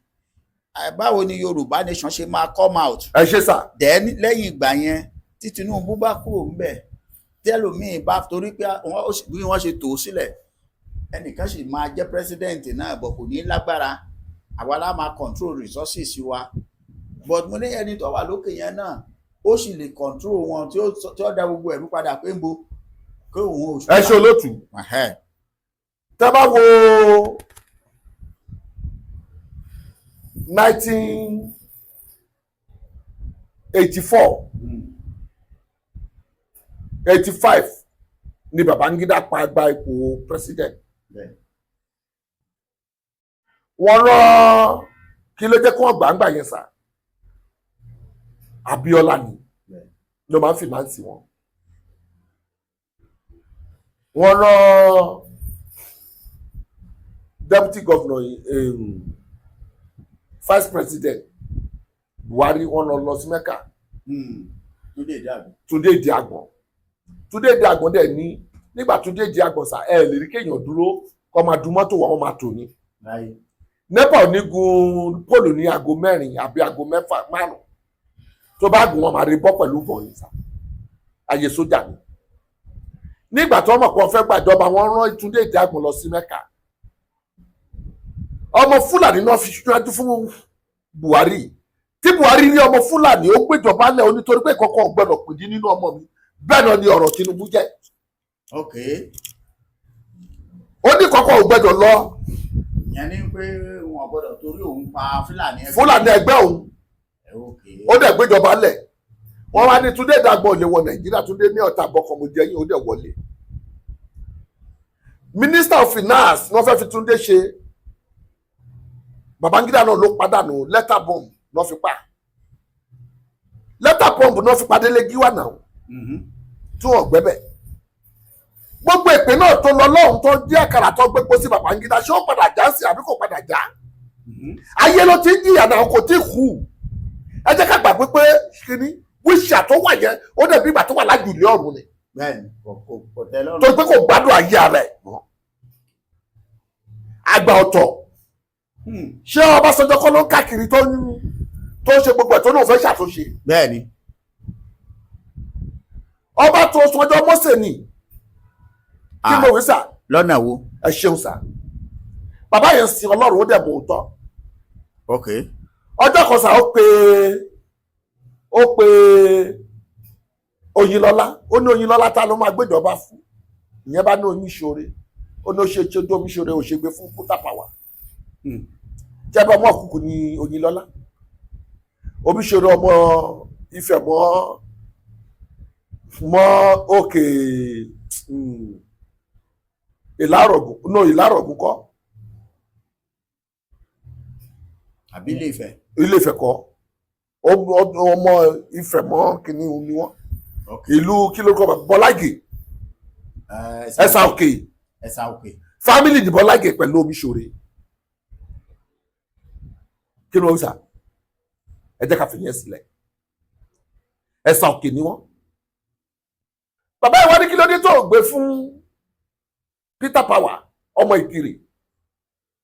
báwo ni Yorùbá nation ṣe máa come out. ẹ ṣe sà. then lẹ́yìn ìgbà yẹn tí Tinubu bá kúrò ńbẹ̀ tẹ́lòmíì bá torí pé bí wọ́n ṣe tò ó sílẹ̀ ẹnìkan sì máa jẹ́ president náà bọ̀ kò ní lágbára àwa la máa control resources wa but mo ní ẹni tó wà lókè yẹn náà ó sì lè control wọn tí ó dá gbogbo ẹ̀rú padà pé ń bo pé òun ò ṣe. ẹ ṣe olótù tẹ́ bá wo 1984 85 ni Babangida pa gba ipò president wọ́n rán kí ló jẹ́ kí wọ́n gbàǹgbà yẹn sà Abíọ́lá ni ló máa ń fìmáǹsì wọn wọ́n rán deputy governor vice president Buhari wọ́n lọ sí Mẹ́kà Túndé Ìdíàgbọ̀n dẹ̀ ní nígbà Túndé Ìdíàgbọ̀n sà ẹ lè rí kéèyàn dúró kó máa dun mọ́tò wọn máa tò ní NEPA ò ní gun pólò ní aago 4 àbí aago 5 tó bá gùn wọn máa rí bọ́ pẹ̀lú bọ̀yìn sà ayé sójà ni nígbà tó mọ̀ pé wọ́n fẹ́ gbàjọba wọ́n rán Túndé Ìdíàgbọ̀n lọ sí Mẹ́kà ọmọ Fúlàní náà fi ṣíwájú fún Buhari tí Buhari rí ọmọ Fúlàní ó gbéjọba lẹ̀ onítorí pé kọ́kọ́ gbọ́dọ̀ pèdí nínú ọmọ mi bẹ́ẹ̀ náà ni ọ̀rọ̀ Tinubu jẹ́ ó ní kọ́kọ́ ò gbọ́dọ̀ lọ ìyẹn ní pé wọn gbọ́dọ̀ torí òun pa Fúlàní ẹgbẹ́ òun ó dẹ̀ gbéjọba lẹ̀ wọ́n wá ní Túndé Ìdíàgbọ̀n lè wọ Nàìjíríà Túndé ní ọ̀tá àbọ̀kọ̀ mo jẹ́ yín ó dẹ̀ wọlé Minister of Finance ní wọ́n fẹ́ fi Túndé ṣe Babangida náà ló pàdánù letter bomb náà fi pa letter bomb náà fi padé lé Gíwá náà tí wọ́n gbẹ́bẹ̀ gbogbo ìpè náà tó lọ lọ́hùn tó jẹ́ àkàrà tó gbé pósí Babangida ṣé ó padà já sí àbí kò padà já ayé ló ti ń jìyà náà kò tí kú ẹ jẹ́ ká gbàgbé pé kíní wíṣà tó wà yẹn ó dẹ̀ bí ìgbà tó wà lájùlé ọ̀run ni bẹ́ẹ̀ni kò tẹ́ lọ́rùn. torí pé kò gbádùn ayé ara ẹ̀ mọ́ àgbà ọ̀tọ̀ ṣé Ọbásanjọ́ kọ́ ló ń káàkiri tó ń ṣe gbogbo ẹ̀ tó náà fẹ́ ṣàtúnṣe. bẹ́ẹ̀ni. ọba tó sọjọ́ Mósè ni kí mo wí sà. lọ́nà wo. ẹ ṣeun sà bàbá yẹn sin Ọlọ́run ó dẹ̀ mọ̀ òótọ́. ok. ọjọ́ kan sà ó pe Oyinlọ́lá ó ní Oyinlọ́lá ta ló máa gbéjọba fún ìyẹn bá ní Omiṣore ó ní ó ṣe tí ó dé Omiṣore ò ṣe gbé fún Kútàpàwà jẹ́ bá ọmọ òkùnkùn ní Oyinlọ́lá Omiṣore ọmọ Ifẹ̀ mọ́ òkè Ìlárọ̀gùn kọ́ àbí Ilé-Ifẹ̀. Ilé-Ifẹ̀ kọ́ ọmọ Ifẹ̀ mọ́ kìíní ni wọ́n ìlú kí ló kọ́ Bọ́lágè Ẹ̀sà Òkè fámìlì ní Bọ́lágè pẹ̀lú Omiṣore kí ló ń sà ẹ jẹ́ ká fi yẹn sílẹ̀ Ẹ̀sà Òkè ni wọ́n bàbá ìwà ní kí ló dé tó gbé fún Peter Power ọmọ Ìkirè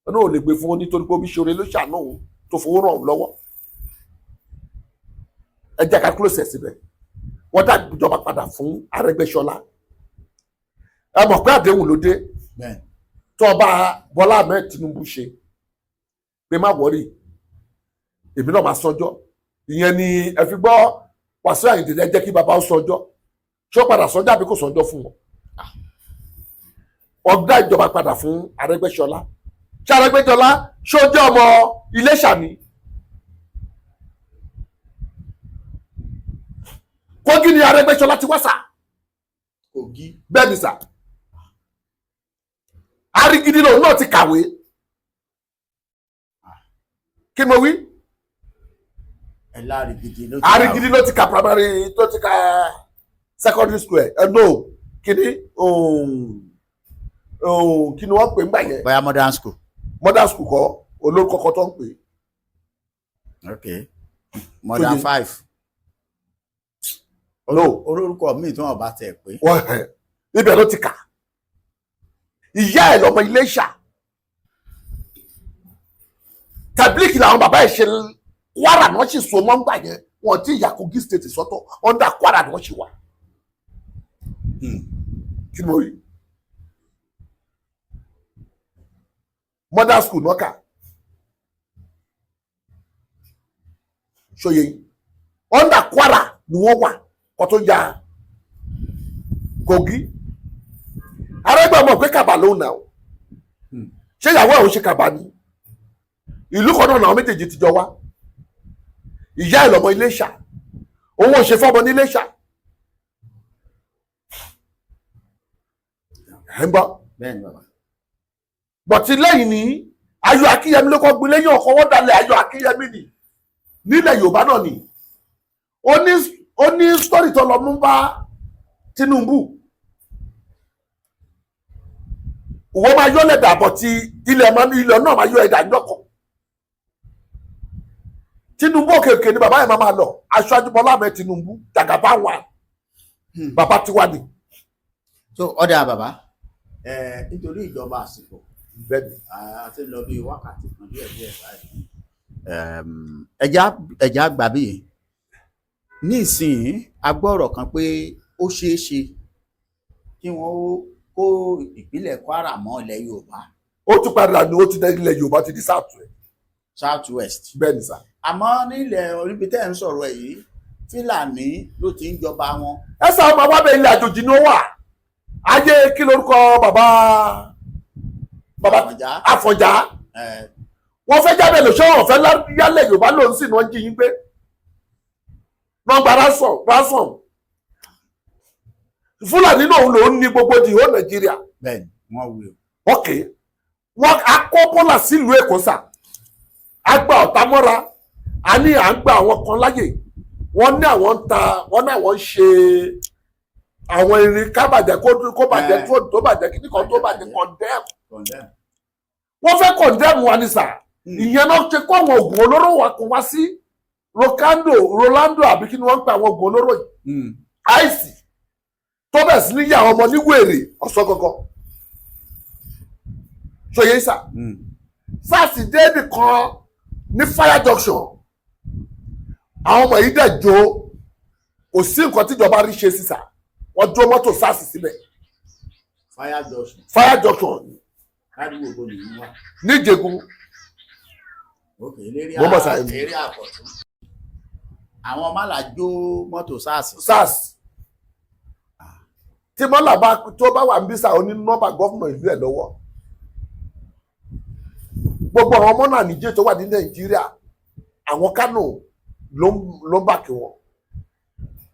ọ̀nà ò lè gbé fún nítorí pé Omiṣore ló ṣàánú òun tó fowó ràn òun lọ́wọ́ ẹ jẹ́ ká close síbẹ̀ wọ́n dá ìjọba padà fún Arẹ́gbẹ́ṣọlá ẹ mọ̀ pé àdéhùn ló dé tó ọba Bọ́lá Ahmed Tinubu ṣe pé má wọ́rì èmi náà máa sọjọ́ ìyẹn ni ẹ fi gbọ́ Wàsíù Àyìndé ẹ jẹ́ kí bàbá ó sọjọ́ ṣé ó padà sọjọ́ àbí kò sọjọ́ fún wọn wọ́n dá ìjọba padà fún Arẹ́gbẹ́ṣọlá ṣé Arẹ́gbẹ́ṣọlá ṣó jẹ́ ọmọ Iléṣà ni Kogi ni Arẹ́gbẹ́ṣọlá ti wá sà Kogi bẹ́ẹ̀ ni sà Arigidi lòun náà ti kàwé kí mo wí Arigidi ló ti ka primary tó ti ka secondary school ẹ no kini kí ni wọ́n pè ń gbà yẹn. bóyá modern school kọ́ olórúkọ kan tó ń pè. ok modern 5. no olórúkọ míì tí wọ́n bá tẹ̀ pé. ibẹ̀ ló ti kà ìyá ẹ̀ lọ́mọ Iléṣà tàbílíkì làwọn bàbá ẹ̀ ṣe Kwara ni wọ́n sì so mọ́ ń gbà yẹn wọ́n ti ìyá Kogi state sọ́tọ̀ under Kwara ni wọ́n sì wà. kí ni mo rí modern school náà kà ṣòye under Kwara ni wọ́n wà kó tó ya Kogi Arẹ́gbẹ́ mọ̀ pé kàbà ló ń nà ó ṣé ìyàwó ẹ̀ ò ṣe kàbà ni ìlú kan náà làwọn méjèèjì ti jọ wá ìyá ẹ̀ lọ́mọ Iléṣà òun ò ṣe fọ́mọ ní Iléṣà ẹ̀ ń bọ́ bọ̀tí lẹ́yìn ní Ayọ̀ Akínyẹmí ló kọ́ gbin lẹ́yìn ọkọ̀ wọ́n dalẹ̀ Ayọ̀ Akínyẹmí ni nílẹ̀ Yorùbá náà ni ó ní sítórì tó lọ mú bá Tinubu wọ́n máa yọ́ lẹ̀dà bọ̀ tí ilẹ̀ náà máa yọ ẹ̀dà ńlọ́kọ̀ Tinubu òkèké ni bàbá yẹn máa lọ Aṣíwájú Bọ́lá Ahmed Tinubu jàgàbá wà bàbá tiwa ni. so ọ̀dà bàbá nítorí ìjọba àsìkò bẹ́ẹ̀ni àti lọ bí wákàtí kan díẹ̀ báyìí ẹja gbà bí nísìnyí agbọ́rọ̀ kan pé ó ṣeé ṣe kí wọ́n kó ìpínlẹ̀ Kwara mọ́ ilẹ̀ Yorùbá. ó tún padà ní ó ti dé ilẹ̀ Yorùbá ti di South West. bẹ́ẹ̀ni sà. àmọ́ nílẹ̀ oríbi tẹ́ ń sọ̀rọ̀ ẹ̀ yìí Fúlàní ló ti ń jọba wọn. ẹ sá ọmọ wa bẹ ilẹ̀ àjòjì ni ó wà ayé kí lórúkọ bàbá Àfọ̀njá wọ́n fẹ́ jábẹ́ lò ṣé wọ́n fẹ́ yálẹ̀ Yorùbá lòun sì náà jí yín gbé wọ́n gba ransom Fúlàní náà lòun ní gbogbo di ìhó Nàìjíríà. bẹ́ẹ̀ni wọ́n wí o. ok wọ́n akọ́ bọ́là sílùú Èkó sà á gba ọ̀tá mọ́ra a ní à ń gba àwọn kan láyè wọ́n ní àwọn ń ta wọ́n ní àwọn ń ṣe àwọn irin kábàjẹ́ kó bàjẹ́ tó bàjẹ́ kíní kan tó bàjẹ́ condemn wọ́n fẹ́ condemn wa ní sà ìyẹn náà ṣe kó àwọn oògùn olóró wa kó wá sí Rolando àbí kí ni wọ́n ń pa àwọn oògùn olóró yìí àìsí tó bẹ̀ sí ní yà ọmọ ní wèrè ọ̀sán gangan ṣòye sà SARS dé nìkan ní fire junction àwọn ọmọ yìí dẹ̀ jó kò sí nǹkan tíjọba rí ṣe sísà wọ́n jó mọ́tò SARS síbẹ̀ fire junction níjẹ̀gùn mo mọ̀ sáyẹn àwọn mọ́là jó mọ́tò SARS tí mọ́là tó bá wà ń bí sáà ó ní nọ́mbà gọ́fúnà ìlú ẹ̀ lọ́wọ́ gbogbo àwọn ọmọ náà níjẹ́ tó wà ní Nàìjíríà àwọn Kánò ló ń bà kí wọn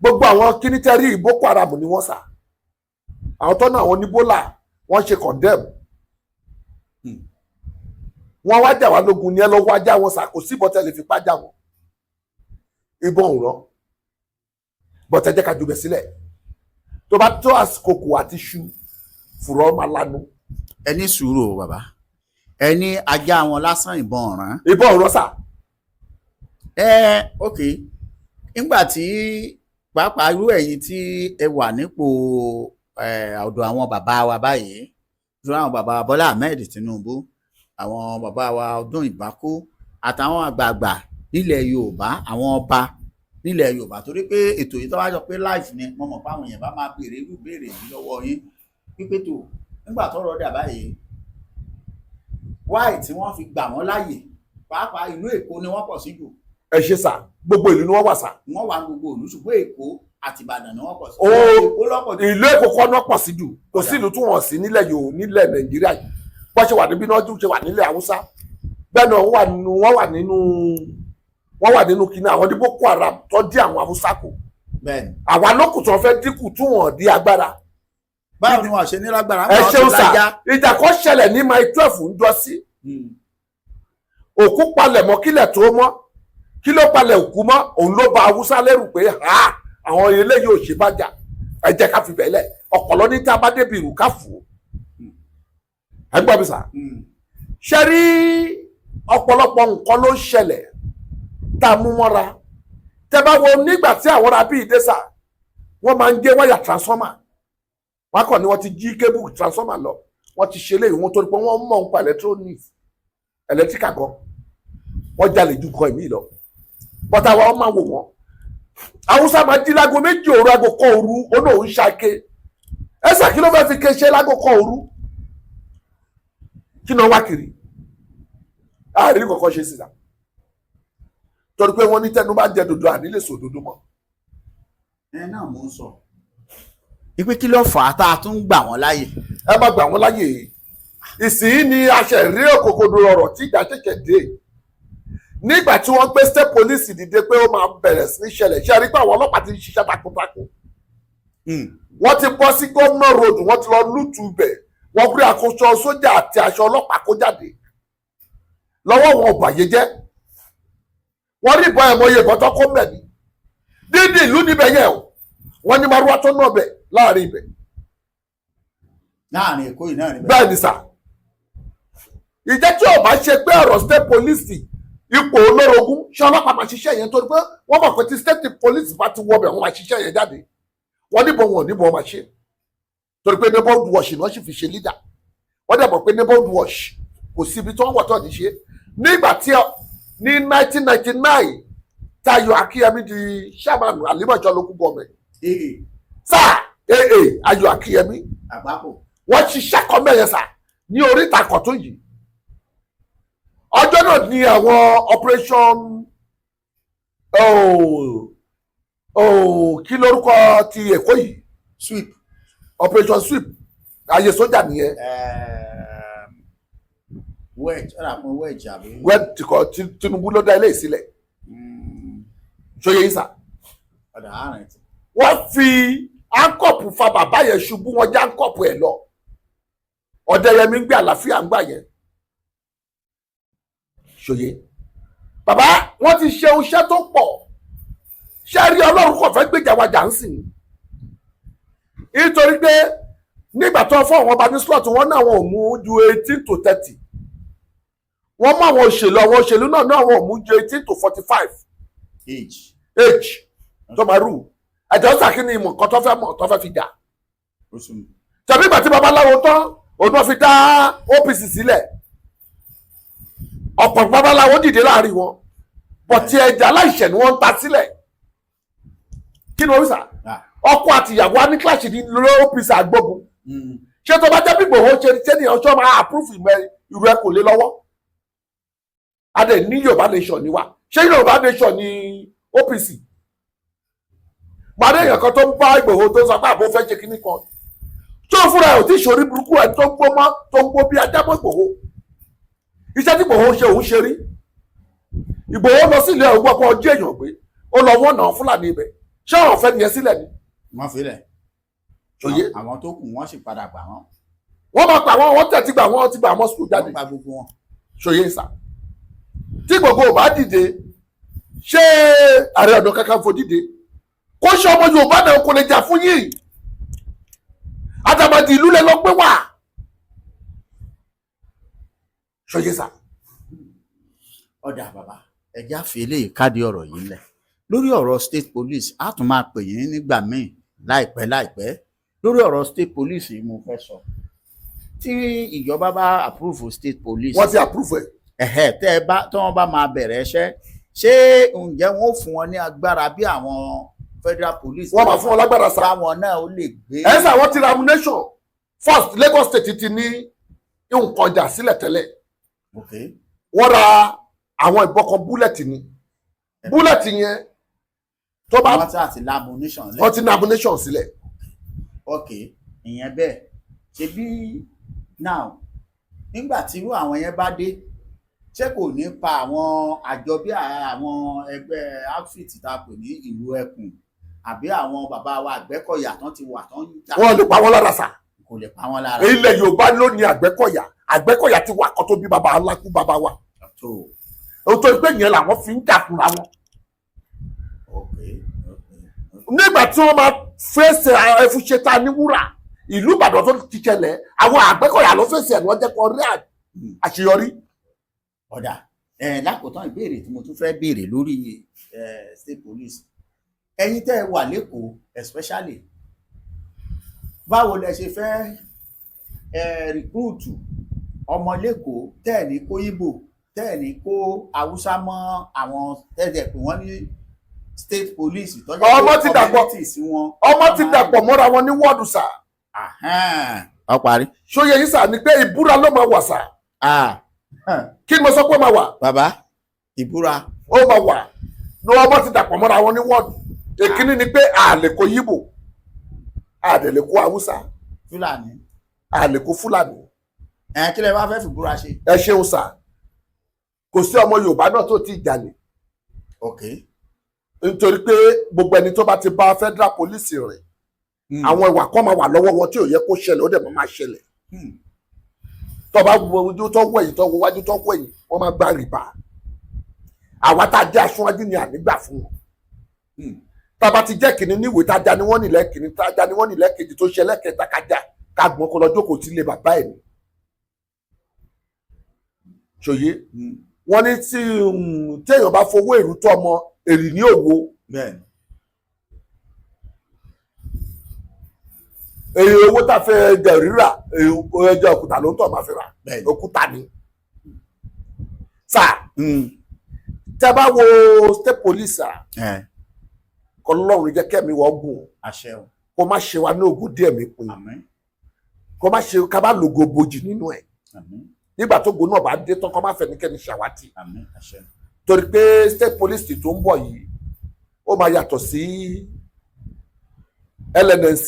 gbogbo àwọn kínítẹ́rì Boko Haram ni wọ́n sà àwọn tọ́nà àwọn oníbólà wọ́n ṣe condemn wọ́n wá jà wá lógun ní ẹ lọ́wọ́ ajá wọn sà kò sí bọ́tẹ́ lè fi pàjá wọn ìbọn òràn bọ́tẹ́ jẹ́ ká jùbẹ̀ sílẹ̀ tó bá tó àsìkò kò àti ṣu fùrọ̀ máa lanu. ẹni sùúrù o bàbá ẹni ajá wọn lásán ìbọn ọ̀ràn. ìbọn ọ̀ràn sà. ok nígbà tí pàápàá irú ẹ̀yin tí ẹ wà nípò ọ̀dọ̀ àwọn bàbá wa báyìí irú àwọn bàbá Bọ́lá Ahmed Tinubu àwọn bàbá wa Ọdún Ìbákú àtàwọn àgbààgbà nílẹ̀ Yorùbá àwọn ọba nílẹ̀ Yorùbá torí pé ètò yìí tó wá jọ pé live ni mo mọ̀ pé àwọn èèyàn bá máa béèrè irú béèrè yìí lọ́wọ́ yín pípé tó nígbà tọ́rọ̀ dà báyìí wáì tí wọ́n fi gbà wọ́n láàyè pàápàá ìlú Èkó ni wọ́n pọ̀ sí jù. ẹ ṣe sà gbogbo ìlú ni wọ́n wà sà. wọ́n wà gbogbo ìlú ṣùgbọ́n Èkó àti Ìbàdàn ni wọ́n pọ̀ sí. ìlú Èkó kọ́ náà pọ̀ sí jù kò sí ìlú tí wọ́n sí nílẹ̀ Yorùbá nílẹ̀ Nàìjíríà yìí wọ́n ṣe wà níbí náà ṣe wà nílẹ̀ Haúsá bẹ́ẹ̀ náà wọ́n wà nínú kíní àwọn ní Boko Haram tó dí àwọn Haúsá kù àwa lókùn tó fẹ́ dínkù tí wọ́n di agbára. báwo ni wọn ṣe ní lágbára. ẹ ṣeun sà ìjà kan ṣẹlẹ̀ ní Mile 12 ń jọ sí òkú palẹ̀ mọ́ kílẹ̀ tó mọ́ kí ló palẹ̀ òkú mọ́ òun ló ba Haúsá lẹ́rù pé àwọn eléyìí ò ṣe bá jà ẹ jẹ́ ká fi bẹ̀lẹ̀ ọ̀pọ̀lọ́ ní tí a bá débi ìrù ká fò ẹ gbọ́ mi sà ṣe rí ọ̀pọ̀lọpọ̀ nǹkan ló ń ṣẹlẹ̀ tá a mú mọ́ra tẹ́ bá wo nígbà tí àwọn ará bíi dé sà wọ́n máa ń gé wáyà transformer wọ́n kàn ní wọ́n ti jí kébù transformer lọ wọ́n ti ṣe léyìí wọ́n torí pé wọ́n mọ̀ nípa electrical gan wọ́n jalè ju nǹkan ìmí lọ bọ́tà wa máa wò wọ́n Haúsá máa jí lágo méjì òru aago kan òru oná òun ṣàké ẹsẹ̀ kí ló fẹ́ fi ké ṣe lágo kan òru kí náà wá kiri àárín kọ̀ọ̀kan ṣe síta torí pé wọ́n ní tẹnu bá jẹ dòdò àní lè sọ òdodo mọ́. ẹ náà mò ń sọ. ìpè kí ló fà á tá a tún gbà wọ́n láàyè. ẹ má gbà wọ́n láàyè ìsìn ni aṣẹ rí òkòkòdò ọ̀rọ̀ tí ìjà ṣẹ̀ṣẹ̀ dé nígbà tí wọ́n gbé state police dìde pé ó máa bẹ̀rẹ̀ sí ní ṣẹlẹ̀ ṣe rí pé àwọn ọlọ́pàá ti ń ṣiṣẹ́ takuntakun wọ́n ti bọ́ sí gómìnà road wọ́n ti lọ lùtù bẹ̀ wọ́n gbé àkóso sójà àti aṣọ ọlọ́pàá kó jáde lọ́wọ́ wọn ò bàyè jẹ́ wọ́n rí ìbọn ẹ̀mọye ìbọn tó kó mẹ́ni dídì ìlú níbẹ̀ yẹn o wọ́n ní maruwa tó náà bẹ̀ láàrin ibẹ̀. láàrin Èkó yìí náà níbẹ̀. bẹ́ẹ̀ ni sà ìjẹ́ tí ò bá ṣe pé ọ̀rọ̀ state police ipò olórogún ṣé ọlọ́pàá máa ṣiṣẹ́ yẹn torí pé wọ́n mọ̀ pé tí state police bá ti wọbẹ̀ wọ́n máa ṣiṣẹ́ yẹn jáde wọ́n níbọn wọn ò níbọn máa ṣe torí pé neighborhood watch náà sì fi ṣe leader wọ́n dẹ̀ mọ̀ pé neighborhood watch kò sí ibi tí wọ́n wọ̀ tó ní ṣe nígbà tí ní 1999 Táyọ̀ Akínyẹmí di chairman Àlímọ̀ṣọ́ local government sáà Ayọ̀ Akínyẹmí wọ́n ṣiṣẹ́ kan mẹ́yẹn sà ní oríta Ìkọ̀tún yìí ọjọ́ náà ní àwọn operation kí lórúkọ ti Èkó yìí sweep operation sweep ayé sójà nìyẹn. wedge kọ Tinubu ló dá ilé ìsílẹ̀ ṣòye yìí sà wọ́n fi áńkọ̀pù fa bàbá yẹn ṣubú wọn já áńkọ̀pù ẹ̀ lọ Ọ̀dẹ́yẹmí ń gbé àlàáfíà ń gbà yẹn ṣòye bàbá wọ́n ti ṣe iṣẹ́ tó pọ̀ ṣé rí Ọlọ́run kò fẹ́ gbèjà wa jà ń sìn nítorí pé nígbà tó fọ́ àwọn ọba ní slot wọn náà wọn ò mú ju 18 to 30 wọ́n mú àwọn òṣèlú náà náà wọn ò mú ju 18 to 45 age tó máa rù ẹ̀jẹ̀ ọ̀sà kí ni ìmọ̀ kan tó fẹ́ mọ̀ tó fẹ́ fi jà tàbí ìgbà tí babaláwo tán òun náà fi dá OPC sílẹ̀ ọ̀pọ̀ babaláwo dìde láàrin wọn bọ̀tí ẹja aláìṣẹ̀ ni wọ́n ń ta sílẹ̀ kí ni oríṣà ọkọ àti ìyàwó á ní kíláàsì ní lórí OPC àgbógun ṣé tó bá jẹ́ bí Ìgbòho ṣe ṣé ní ọjọ́ máa approve ìrù ẹ kò lé lọ́wọ́ adé ní Yorùbá nation ni wa ṣé Yorùbá nation ni OPC gbadé èèyàn kan tó ń bá Ìgbòho tó ń sọ pé àbó fẹ́ ṣe kíní kan tó fúnra ẹ̀ ò tí ì ṣorí burúkú ẹ̀ tó ń gbó mọ́ tó ń gbó bí ajábọ̀ Ìgbòho iṣẹ́ tí Ìgbòho ṣe òun ṣe rí Ìgbòho lọ sí ilé ọgbọ́n pọ̀ ọjọ́ èèyàn gbé ó lọ wọ́n náà Fúlàní ibẹ̀ ṣé àwọn fẹ́ nìyẹn sílẹ̀ ni. wọ́n filẹ̀ ṣòye àwọn tó kù wọ́n sì padà gbà wọ́n. wọ́n máa pa àwọn wọ́n tẹ̀ tí gbà wọ́n ti gbà wọ́n sùkúl jáde. wọ́n pa gbogbo wọn. ṣòye sà tí gbogbo ò bá dìde ṣé Ààrẹ Ọ̀nà Kakanfò dìde kó ṣe ọmọ Yorùbá náà kò lè jà fún yìí àtàbàdì ìlú lẹ lọ gbé wà ṣòye sà. ọ̀dà bàbá ẹja fi eléyìí káàdì ọ̀rọ̀ yìí lẹ̀ lórí ọ̀rọ̀ state police a tún máa pè yín nígbà míì láìpẹ́ lórí ọ̀rọ̀ state police yìí mo fẹ́ sọ tí ìjọba bá approve state police. wọ́n ti approve ẹ̀. tẹ́ ẹ bá tí wọ́n bá máa bẹ̀rẹ̀ iṣẹ́ ṣé ǹjẹ́ wọ́n fún wọn ní agbára bí àwọn federal police. wọ́n máa fún wọn lágbára sá. báwọn náà ó lè gbé. ẹ sà wọ́n ti ra ammunition first Lagos state ti ní nǹkan ọjà sílẹ̀ tẹ́lẹ̀. wọ́n ra àwọn ìbọn kan búlẹ̀tì ni búlẹ̀tì yẹn tó bá wọ́n ti àti la ammunition lẹ̀. wọ́n ti ní ammunition sílẹ̀. ok ìyẹn bẹ́ẹ̀ ṣe bí now nígbà tí irú àwọn yẹn bá dé ṣé kò ní pa àwọn àjọ bí àwọn ẹgbẹ́ outfit tá a pè ní ìlú ẹkùn àbí àwọn bàbá wa Àgbẹ̀kọ̀yà tán ti wà tán ń jà. wọ́n lè pa wọ́n lára sà. kò lè pa wọ́n lára. ilẹ̀ Yorùbá ló ní Àgbẹ̀kọ̀yà ti wà kó tó bí bàbá alákú bàbá wa. òtò ìgbẹ́ yẹn làwọn fi ń dàkúra wọn. nígbà tí wọ́n máa fèsì ẹfúnṣetá ní wúrà ìlú Ìbàdàn tó ti ṣẹlẹ̀ àwọn Àgbẹ̀kọ̀yà ló fèsì ẹ̀ wọ́n jẹ́ kó rí àṣeyọrí. ọ̀dà lákòótán ìbéèrè tí mo tún fẹ́ béèrè lórí state police ẹ̀yin tẹ́ ẹ wà lẹ́kọ̀ọ́ especially báwo lẹ ṣe fẹ́ rìkúrùtù ọmọ lẹ́kọ̀ọ́ tẹ́ ẹ̀ ní kó Ìgbò tẹ́ ẹ̀ ní kó Haúsá mọ́ àwọn tẹ́ẹ̀ pé wọ́n ní state police tọ́jú communities wọn. ọmọ ti dàpọ̀ mọ́ra wọn ní wọ́ọ̀dù sà. ọ parí. ṣóyè yìí sà ni pé ìbúra ló máa wà sà. kí ni mo sọ pé ó máa wà. bàbá ìbúra. ó máa wà ní ọmọ ti dàpọ̀ mọ́ra wọn ní wọ́ọ̀dù. èkíní ni pé a lè kó Yíbò a lè kó Haúsá. Fúlàní. a lè kó Fúlàní. kí lẹ wá fẹ́ fìbúra ṣe. ẹ ṣeun sà kò sí ọmọ Yorùbá náà tó ti jalè. nítorí pé gbogbo ẹni tó bá ti bá federal police rìn àwọn ìwà kan máa wà lọ́wọ́ wọn tí ò yẹ kó ṣẹlẹ̀ ó dẹ̀ máa ṣẹlẹ̀. tó bá wo ojú tó wẹ̀yìn tó wo wájú tó wẹ̀yìn wọ́n máa gba rìbá. àwa tá a jẹ́ aṣáájú ni ànígbà fún wọn. tá a bá ti jẹ́ kìnní níwèé tá a já ni wọ́n nílẹ̀ kìnní tá a já ni wọ́n nílẹ̀ kejì tó ṣe lẹ́kẹ̀ẹ́ta kájà ká gbọ́n kó lọ jókòó sílé bàbá ẹ̀ ni. ṣòye wọ́n ní tí téèyàn bá fowó èrú tó ọmọ èrì ní òwò. èyí owó tá a fẹ́ jẹ rírà ẹjọ́ òkúta ló ń tọ̀ máa fi rà òkúta ni. sà tẹ́ bá wo state police kọ́ lọ́run jẹ́ kẹ́mi wọ́n gùn kó má ṣe wa ní ogún díẹ̀ mi pin kó má ṣe ká bá lògo bojì nínú ẹ̀ nígbà tó gbóná bá dé tán kó má fẹ́nikẹ́ni ṣàwátì torí pé state police tó ń bọ̀ yìí ó máa yàtọ̀ sí LNNC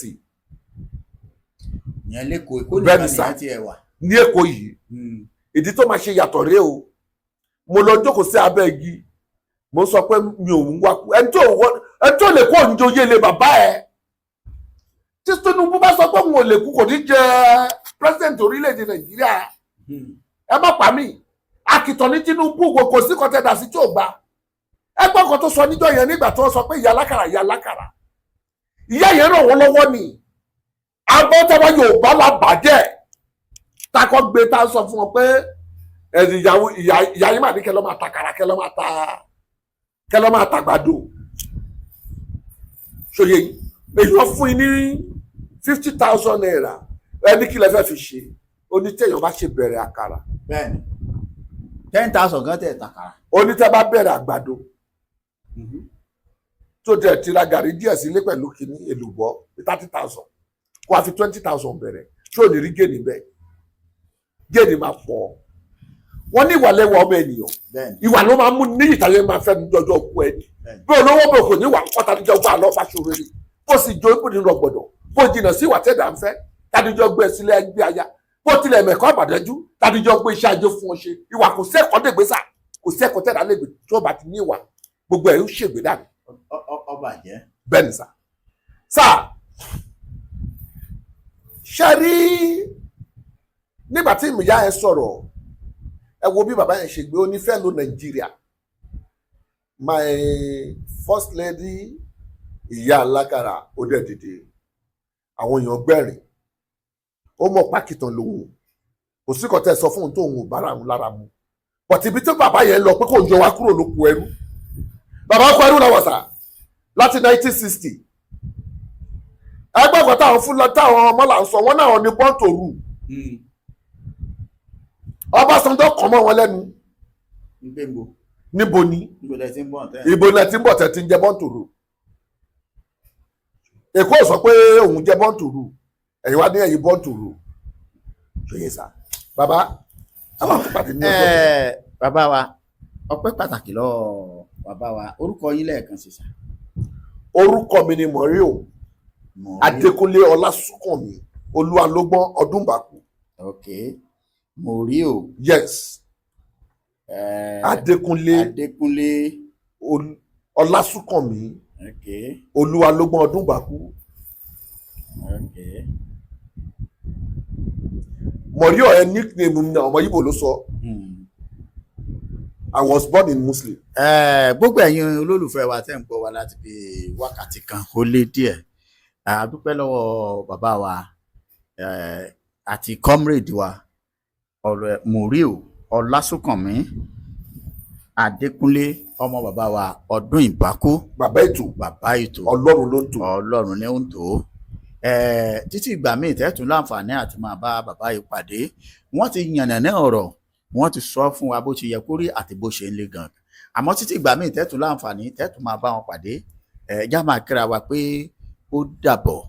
yẹn lẹ́kọ̀ọ́ èkó nìkan nìyẹn ti ẹ̀ wà ní Èkó yìí ìdí tó máa ṣe yàtọ̀ rèé o mo lọ jókòó sí abẹ́ igi mo sọ pé mi ò ń wá kú ẹni tó lè kó òǹjọ yé lè bàbá ẹ tí Tinubu bá sọ pé òun ò lè kú kò ní jẹ president orílẹ̀-èdè Nàìjíríà ẹ má pa mí àkìtàn ní Tinubu kò sí kọtẹ́dà sí tí ò gbà ẹgbọ́n kan tó sọ níjọ́ yẹn nígbà tó sọ pé ìyá alákàrà ìyá yẹn ràn wọ́n lọ́wọ́ ni agbọ́tọ́wọ́ Yorùbá la bàjẹ́ takọ́ gbé tá a sọ fún wọn pé ìyá yìí mà ní kẹlọ́ máa ta kàrà kẹlọ́ máa ta gbàdo ṣòye èèyàn fún yín ní 50,000 naira ẹni kí lẹ fẹ́ fi ṣe onítẹ̀yàn bá ṣe bẹ̀rẹ̀ àkàrà. bẹ́ẹ̀ni 10,000 gan tẹ̀ tàkàrà. onítẹ̀ bá bẹ̀rẹ̀ àgbàdo tó tẹ̀ tira gàrí díẹ̀ sílé pẹ̀lú kìíní èlùbọ́ 30,000 kó a fi 20,000 bẹ̀rẹ̀ tí ò ní rí géènì bẹ́ẹ̀ géènì máa pọ̀ wọ́n ní ìwà lẹ́wọ̀ ọmọ ènìyàn ìwà ló máa mú ní ìtàlẹ́ máa fẹ́ ní jọjọ́ òkú ẹni bí olówó bò kò ní wà kọ́ta níjọ́ gbà lọ́ fàṣọrẹ́ rẹ̀ bó sì jó ìpò nínú ọgbọ̀dọ̀ bó jìnnà sí ìwà tẹ̀dá ń fẹ́ tàdíjọ́ gbé sílẹ̀ ẹgbẹ́ aya bó tilẹ̀ mẹ̀kọ́ àbàdẹ́jú tàdíjọ́ gbé iṣẹ́ ajé fún ọ ṣe ìwà kò sẹ́kọ̀ọ́ dègbé sà kò sẹ́kọ̀ọ́ tẹ̀dá lè gbé tí ó bá ti ní ìwà gbogbo ẹ̀ ń ṣègbè dànù. ọba jẹ́. bẹ́ẹ̀ ni sà ṣe rí nígbà tí ìmìyá ẹ sọ̀rọ̀ ẹ wo bí bàbá yẹn ṣe gbé onífẹ́ ló Nàìjíríà my first lady ìyá alákàrà ó dẹ̀ dìde àwọn èèyàn gbẹ̀rìn ó mọ̀ pákìtàn lòun kò sí kọ́tẹ́ sọ fún òun tó òun ò bára òun lára mu bọ̀tí ibi tí bàbá yẹn lọ pé kò ń yọ wá kúrò lóko ẹrú bàbá kó ẹrú lọ́wọ́ sà láti 1960 ẹgbẹ́ kan táwọn fún táwọn ọmọ là ń sọ wọn náà ní born to rule Ọbásanjọ́ kàn mọ́ wọn lẹ́nu níbo ni ibo lẹ ti ń bọ̀ tẹ́ ti ń jẹ born to rule Èkó sọ pé òun jẹ born to rule ẹ̀yin wá ní ẹ̀yin born to rule ṣòye sá bàbá àwọn àpàdé ní ọjọ́ bàbá wa ọpẹ́ pàtàkì lọ bàbá wa orúkọ yín lẹ́ẹ̀kan sí sá. orúkọ mi ni Mọ̀ríò Adékúnlé Ọlásùnkànmí Olúwalógbọ́n Ọdúnbàkú. ok Mọ̀ríò. yes. Adékúnlé Ọlásùnkànmí Olúwalógbọ́n Ọdúnbàkú. Mọ̀ríò ẹ nickname mi ọmọ Ìgbò ló sọ. I was born in Muslim. Gbogbo ẹ̀yin olólùfẹ́ wa tẹ́ ń gbọ́ wa láti bí wákàtí kan ó lé díẹ̀ a dúpẹ́ lọ́wọ́ bàbá wa àti comrade wa Mọ̀ríò Ọlásùnkànmí Adékúnlé ọmọ bàbá wa Ọdúnbàkú. bàbá ètò Ọlọ́run ló ń tò. Ọlọ́run ní ó ń tò. Títí ìgbà míì tẹ́tùn láǹfààní àti máa bá bàbá yìí pàdé wọ́n ti yànnàná ọ̀rọ̀ wọ́n ti sọ fún wa bó ti yẹ kó rí àti bó ṣe ń le gan àmọ́ títí ìgbà míì tẹ́tùn láǹfààní tẹ́tùn máa bá wọn pàdé já máa kíra wa pé ó dàbọ̀.